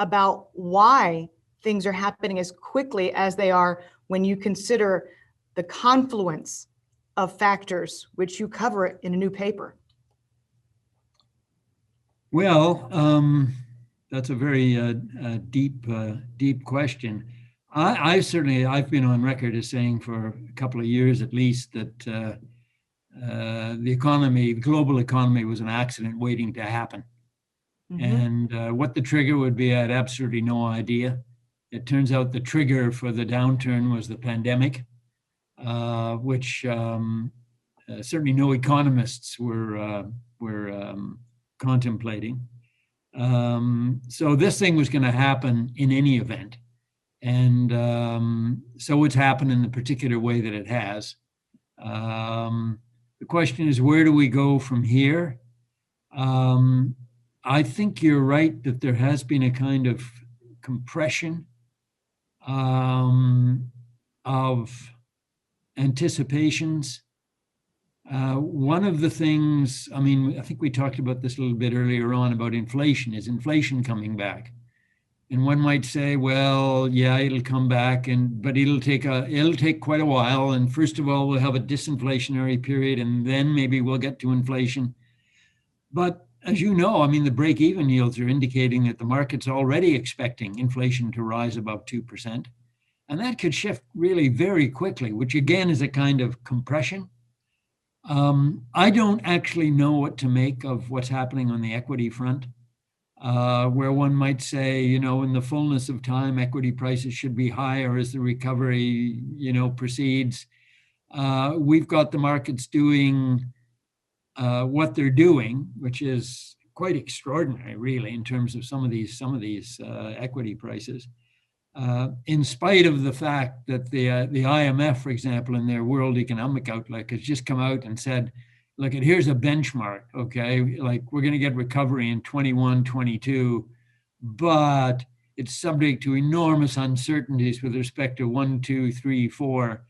about why things are happening as quickly as they are when you consider the confluence of factors which you cover in a new paper. Well, that's a very deep question. I've been on record as saying for a couple of years at least that the global economy was an accident waiting to happen. And what the trigger would be, I had absolutely no idea. It turns out the trigger for the downturn was the pandemic, which certainly no economists were contemplating. So this thing was going to happen in any event. And so it's happened in the particular way that it has. The question is, where do we go from here? I think you're right that there has been a kind of compression of anticipations. One of the things, I think we talked about this a little bit earlier on about inflation. Is inflation coming back? And one might say, well, yeah, it'll come back, but it'll take quite a while. And first of all, we'll have a disinflationary period, and then maybe we'll get to inflation. But as you know, the break-even yields are indicating that the market's already expecting inflation to rise above 2%. And that could shift really very quickly, which again is a kind of compression. I don't actually know what to make of what's happening on the equity front, where one might say, in the fullness of time, equity prices should be higher as the recovery, proceeds. We've got the markets doing what they're doing, which is quite extraordinary, really, in terms of some of these equity prices. In spite of the fact that the IMF, for example, in their World Economic Outlook, has just come out and said, look, here's a benchmark, okay? Like, we're going to get recovery in 21, 22, but it's subject to enormous uncertainties with respect to 1, 2, 3, 4.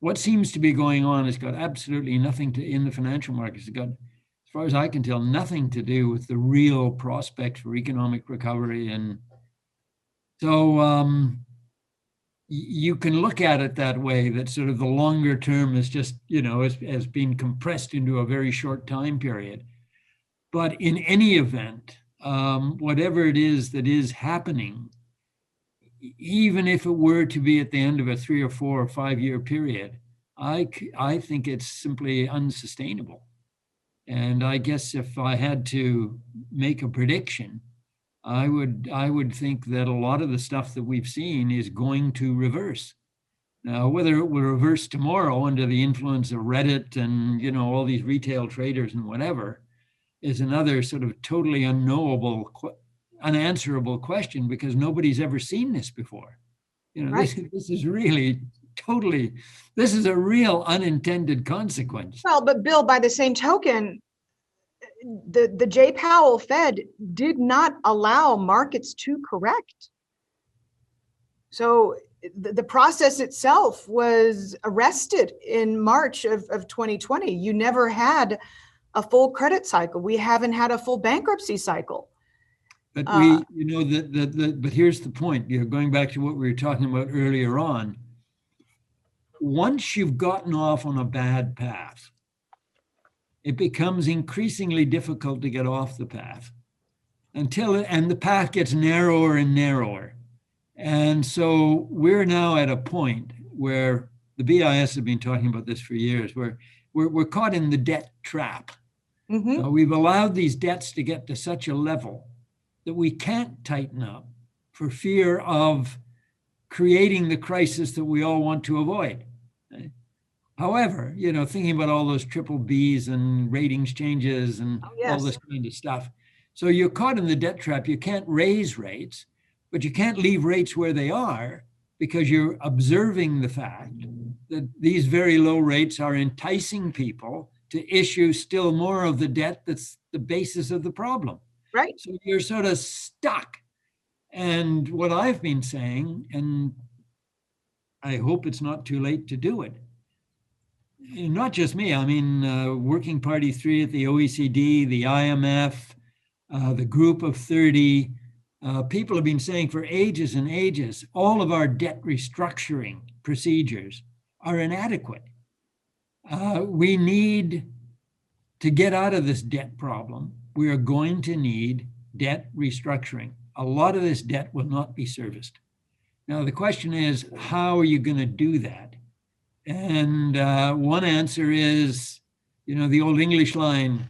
What seems to be going on has got absolutely nothing to, in the financial markets, it's got, as far as I can tell, nothing to do with the real prospects for economic recovery. And so you can look at it that way, that sort of the longer term is just, has been compressed into a very short time period. But in any event, whatever it is that is happening, even if it were to be at the end of a 3 or 4 or 5 year period, I think it's simply unsustainable. And I guess if I had to make a prediction, I would think that a lot of the stuff that we've seen is going to reverse. Now, whether it will reverse tomorrow under the influence of Reddit and all these retail traders and whatever, is another sort of totally unanswerable question, because nobody's ever seen this before. Right. This is really totally, this is a real unintended consequence. Well, but Bill, by the same token, the Jay Powell Fed did not allow markets to correct. So the process itself was arrested in March of 2020. You never had a full credit cycle. We haven't had a full bankruptcy cycle. But but here's the point, going back to what we were talking about earlier on. Once you've gotten off on a bad path, it becomes increasingly difficult to get off the path and the path gets narrower and narrower. And so we're now at a point where the BIS have been talking about this for years, where we're caught in the debt trap. Mm-hmm. We've allowed these debts to get to such a level that we can't tighten up for fear of creating the crisis that we all want to avoid. However, thinking about all those triple Bs and ratings changes and all this kind of stuff. So you're caught in the debt trap. You can't raise rates, but you can't leave rates where they are, because you're observing the fact that these very low rates are enticing people to issue still more of the debt that's the basis of the problem. Right. So you're sort of stuck. And what I've been saying, and I hope it's not too late to do it, not just me, I mean, Working Party 3 at the OECD, the IMF, the Group of 30, people have been saying for ages and ages, all of our debt restructuring procedures are inadequate. We need to get out of this debt problem. We are going to need debt restructuring. A lot of this debt will not be serviced. Now, the question is, how are you going to do that? And one answer is, the old English line,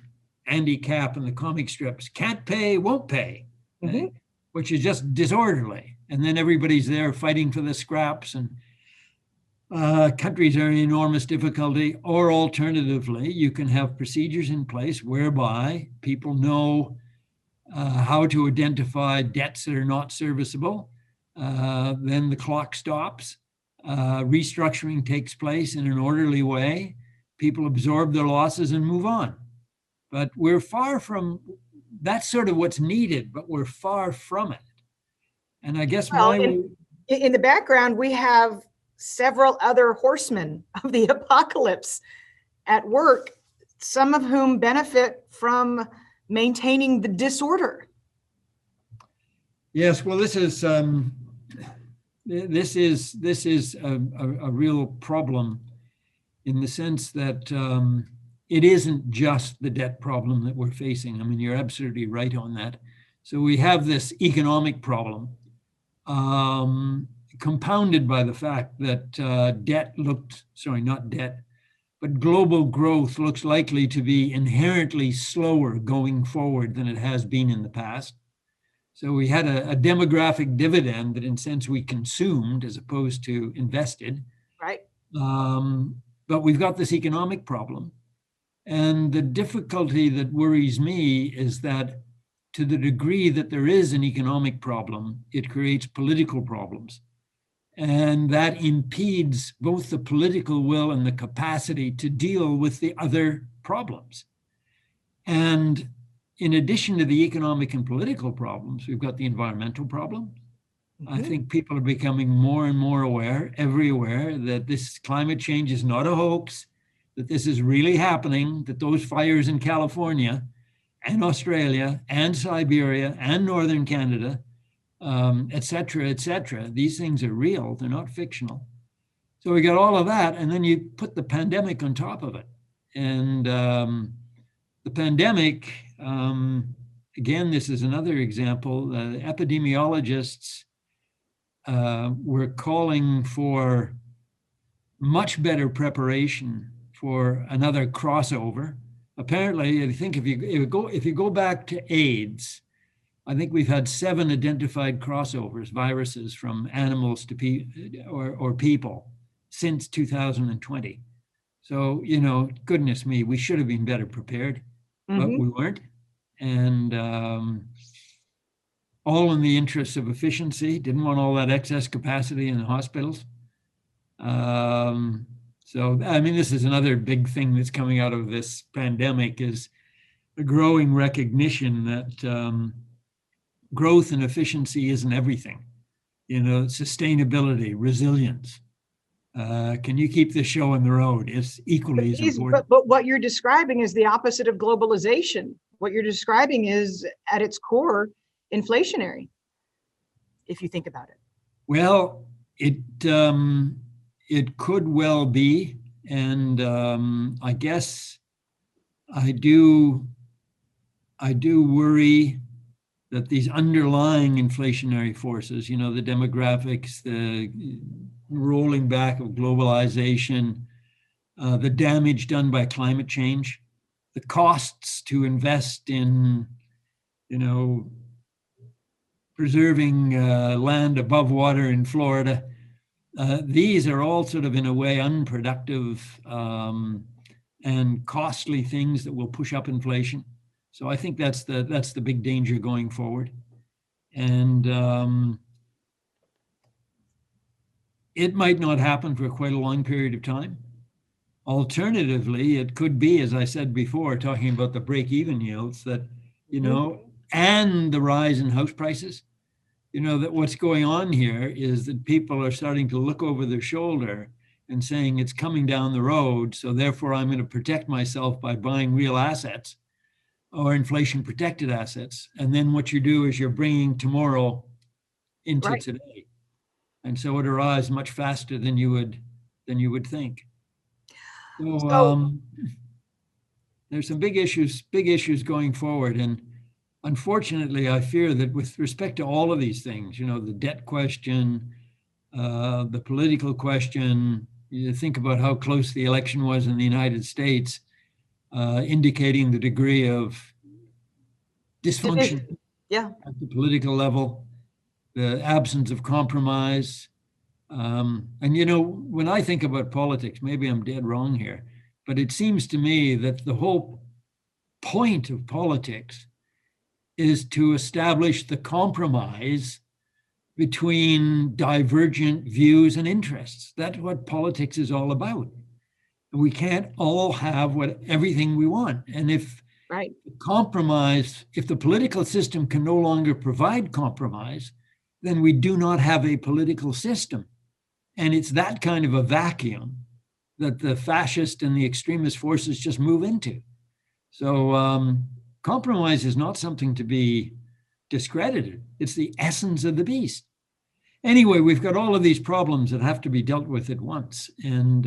Andy Capp and the comic strips, can't pay, won't pay, Mm-hmm. which is just disorderly. And then everybody's there fighting for the scraps, and countries are in enormous difficulty. Or alternatively, you can have procedures in place whereby people know how to identify debts that are not serviceable. Then the clock stops. Restructuring takes place in an orderly way. People absorb their losses and move on. But we're far from, that's sort of what's needed, but we're far from it. And I guess in the background, we have several other horsemen of the apocalypse at work, some of whom benefit from maintaining the disorder. Yes, well, this is a real problem, in the sense that it isn't just the debt problem that we're facing. I mean, you're absolutely right on that. So we have this economic problem. compounded by the fact that but global growth looks likely to be inherently slower going forward than it has been in the past. So we had a demographic dividend that in a sense we consumed as opposed to invested. Right. But we've got this economic problem. And the difficulty that worries me is that to the degree that there is an economic problem, it creates political problems. And that impedes both the political will and the capacity to deal with the other problems. And in addition to the economic and political problems, we've got the environmental problem. I think people are becoming more and more aware, everywhere, that this climate change is not a hoax, that this is really happening, that those fires in California and Australia and Siberia and Northern Canada, et cetera, these things are real, they're not fictional. So we got all of that, and then you put the pandemic on top of it. And the pandemic, again, this is another example. Epidemiologists were calling for much better preparation for another crossover. Apparently, I think if you go back to AIDS, I think we've had 7 identified crossovers, viruses from animals to or people since 2020. So, goodness me, we should have been better prepared, but we weren't. And all in the interest of efficiency, didn't want all that excess capacity in the hospitals. So, I mean, this is another big thing that's coming out of this pandemic is the growing recognition that growth and efficiency isn't everything. Sustainability, resilience. Can you keep this show on the road? It's equally as important. But what you're describing is the opposite of globalization. What you're describing is, at its core, inflationary, if you think about it. Well, it could well be. And I guess I do worry that these underlying inflationary forces, the demographics, the rolling back of globalization, the damage done by climate change, the costs to invest in, preserving land above water in Florida. These are all sort of, in a way, unproductive and costly things that will push up inflation. So I think that's the big danger going forward. And it might not happen for quite a long period of time. Alternatively, it could be, as I said before, talking about the break-even yields, that, and the rise in house prices, that what's going on here is that people are starting to look over their shoulder and saying it's coming down the road, so therefore I'm going to protect myself by buying real assets or inflation-protected assets. And then what you do is you're bringing tomorrow into today. And so it arrives much faster than you would think. So there's some big issues going forward. And unfortunately, I fear that with respect to all of these things, the debt question, the political question, you think about how close the election was in the United States, indicating the degree of dysfunction at the political level, the absence of compromise. And, when I think about politics, maybe I'm dead wrong here, but it seems to me that the whole point of politics is to establish the compromise between divergent views and interests. That's what politics is all about. We can't all have everything we want. And if the political system can no longer provide compromise, then we do not have a political system. And it's that kind of a vacuum that the fascist and the extremist forces just move into. So compromise is not something to be discredited. It's the essence of the beast. Anyway, we've got all of these problems that have to be dealt with at once. And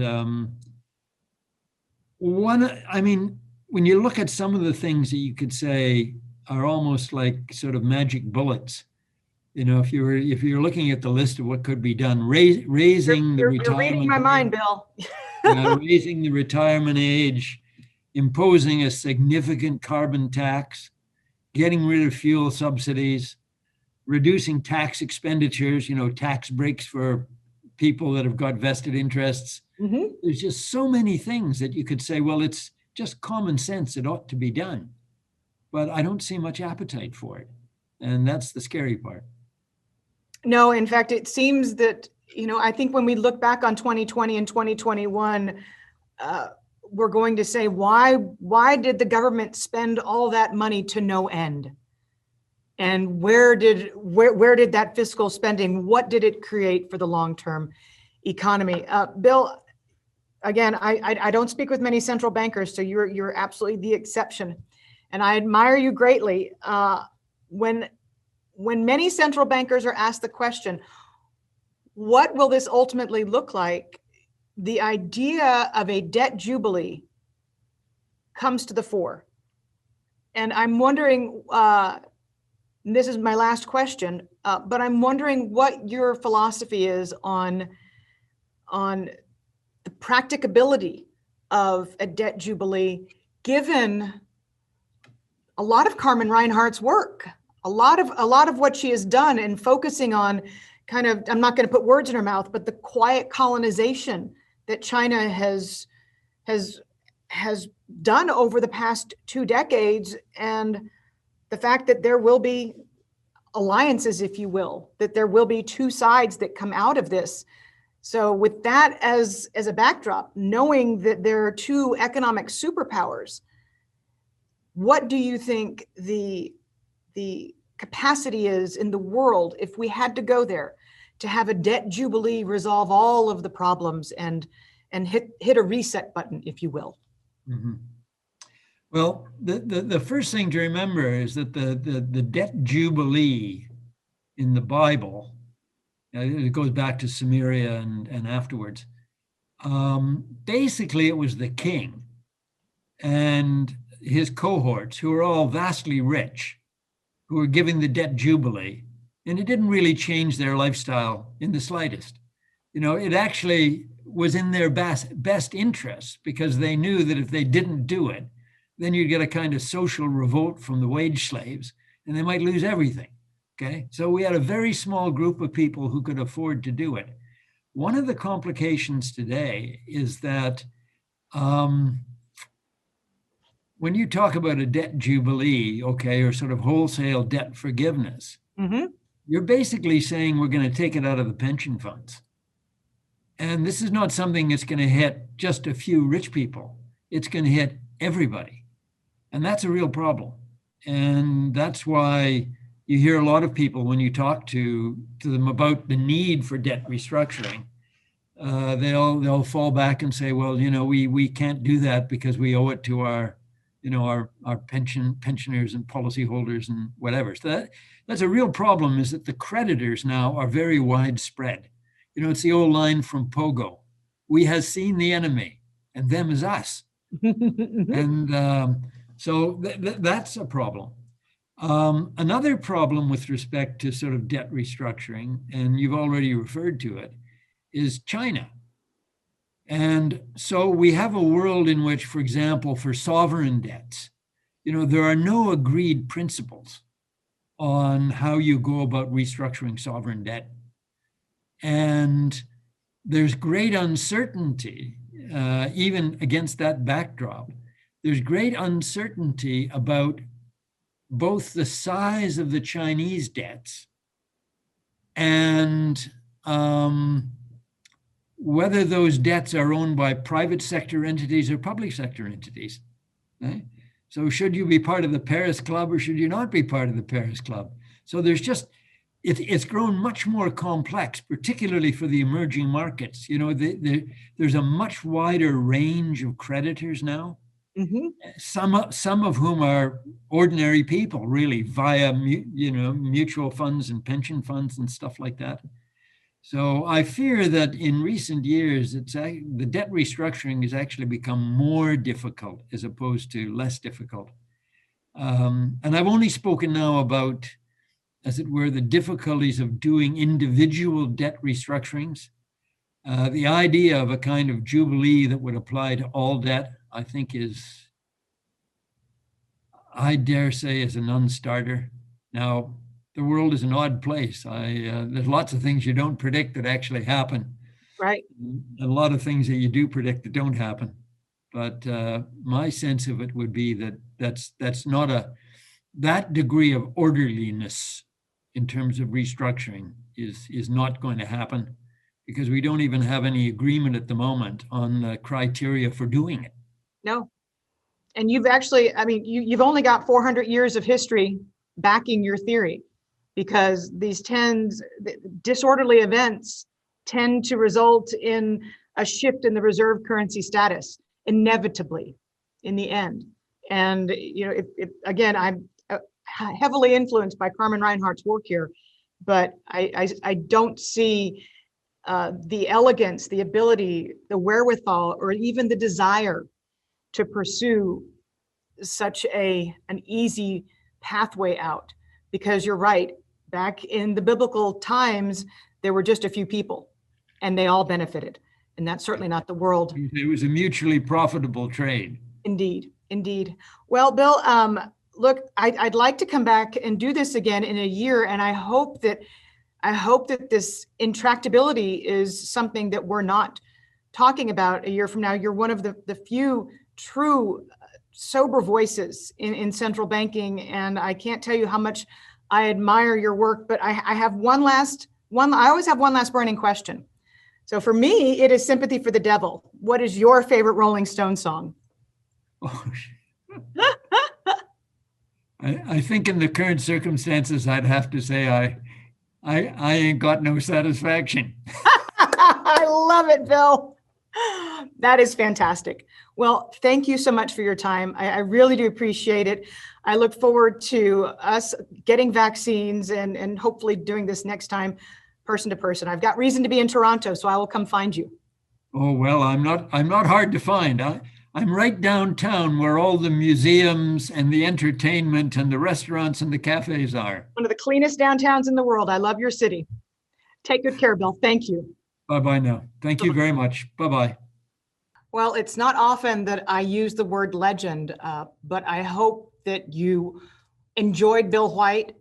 when you look at some of the things that you could say are almost like sort of magic bullets, if you're looking at the list of what could be done, raising the You're retirement reading my mind, Bill. raising the retirement age, imposing a significant carbon tax, getting rid of fuel subsidies, reducing tax expenditures, tax breaks for people that have got vested interests. Mm-hmm. There's just so many things that you could say, well, it's just common sense. It ought to be done. But I don't see much appetite for it. And that's the scary part. No, in fact, it seems that, I think when we look back on 2020 and 2021, we're going to say, why did the government spend all that money to no end? And where did that fiscal spending, what did it create for the long-term economy? Bill, again, I don't speak with many central bankers, so you're absolutely the exception. And I admire you greatly. When many central bankers are asked the question, what will this ultimately look like? The idea of a debt jubilee comes to the fore. And I'm wondering, this is my last question, but I'm wondering what your philosophy is on the practicability of a debt jubilee, given a lot of Carmen Reinhart's work. A lot of what she has done and focusing on kind of, I'm not going to put words in her mouth, but the quiet colonization that China has done over the past 2 decades, and the fact that there will be alliances, if you will, that there will be 2 sides that come out of this. So with that as a backdrop, knowing that there are 2 economic superpowers, what do you think the capacity is in the world, if we had to go there, to have a debt jubilee resolve all of the problems and hit a reset button, if you will? Mm-hmm. Well, the first thing to remember is that the debt jubilee in the Bible, it goes back to Samaria and afterwards. Basically, it was the king and his cohorts, who were all vastly rich, who were giving the debt jubilee, and it didn't really change their lifestyle in the slightest. It actually was in their best interest, because they knew that if they didn't do it, then you'd get a kind of social revolt from the wage slaves, and they might lose everything. Okay, so we had a very small group of people who could afford to do it. One of the complications today is that when you talk about a debt jubilee, okay, or sort of wholesale debt forgiveness, Mm-hmm. you're basically saying we're going to take it out of the pension funds. And this is not something that's going to hit just a few rich people. It's going to hit everybody. And that's a real problem. And that's why you hear a lot of people, when you talk to them about the need for debt restructuring, they'll fall back and say, well, we can't do that because we owe it to our pensioners and policyholders and whatever. So that's a real problem, is that the creditors now are very widespread. It's the old line from Pogo: we have seen the enemy, and them is us. And so that's a problem. Another problem with respect to sort of debt restructuring, and you've already referred to it, is China. And so we have a world in which, for example, for sovereign debts, there are no agreed principles on how you go about restructuring sovereign debt. And there's great uncertainty, even against that backdrop. There's great uncertainty about both the size of the Chinese debts and whether those debts are owned by private sector entities or public sector entities. Right? So should you be part of the Paris Club or should you not be part of the Paris Club? So there's just, it's grown much more complex, particularly for the emerging markets. There's a much wider range of creditors now. Mm-hmm. Some of whom are ordinary people, really, via mutual funds and pension funds and stuff like that. So I fear that in recent years, the debt restructuring has actually become more difficult as opposed to less difficult. And I've only spoken now about as it were, the difficulties of doing individual debt restructurings. The idea of a kind of jubilee that would apply to all debt, I think I dare say, is a non-starter. Now, the world is an odd place. There's lots of things you don't predict that actually happen. Right. And a lot of things that you do predict that don't happen. But my sense of it would be that that's not that degree of orderliness in terms of restructuring is not going to happen, because we don't even have any agreement at the moment on the criteria for doing it. No. And you've actually, I mean, you've only got 400 years of history backing your theory, because these disorderly events tend to result in a shift in the reserve currency status, inevitably, in the end. And, again, I'm heavily influenced by Carmen Reinhart's work here, but I don't see the elegance, the ability, the wherewithal, or even the desire to pursue such an easy pathway out. Because you're right, back in the biblical times, there were just a few people and they all benefited. And that's certainly not the world. It was a mutually profitable trade. Indeed, indeed. Well, Bill, look, I'd like to come back and do this again in a year. And I hope that this intractability is something that we're not talking about a year from now. You're one of the few true sober voices in central banking. And I can't tell you how much I admire your work, but I have I always have one last burning question. So for me, it is Sympathy for the Devil. What is your favorite Rolling Stones song? Oh, I think in the current circumstances, I'd have to say I ain't got no satisfaction. I love it, Bill. That is fantastic. Well, thank you so much for your time. I really do appreciate it. I look forward to us getting vaccines and hopefully doing this next time person to person. I've got reason to be in Toronto, so I will come find you. Oh, well, I'm not hard to find. I'm right downtown where all the museums and the entertainment and the restaurants and the cafes are. One of the cleanest downtowns in the world. I love your city. Take good care, Bill. Thank you. Bye-bye now. Thank you very much. Bye-bye. Well, it's not often that I use the word legend, but I hope that you enjoyed Bill White.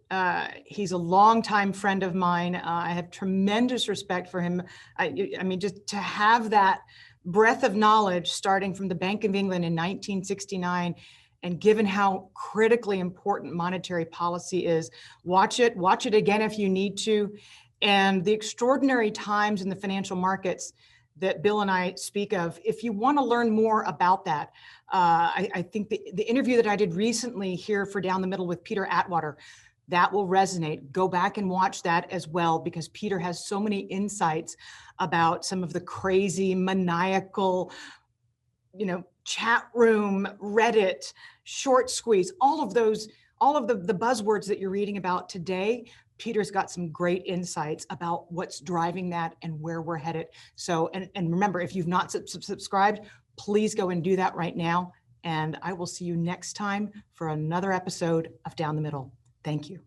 He's a longtime friend of mine. I have tremendous respect for him. I mean, just to have that breadth of knowledge starting from the Bank of England in 1969, and given how critically important monetary policy is, watch it again if you need to. And the extraordinary times in the financial markets that Bill and I speak of, if you want to learn more about that, I think the interview that I did recently here for Down the Middle with Peter Atwater, that will resonate. Go back and watch that as well, because Peter has so many insights about some of the crazy, maniacal, chat room, Reddit, short squeeze, all of the buzzwords that you're reading about today. Peter's got some great insights about what's driving that and where we're headed. So, and remember, if you've not subscribed, please go and do that right now. And I will see you next time for another episode of Down the Middle. Thank you.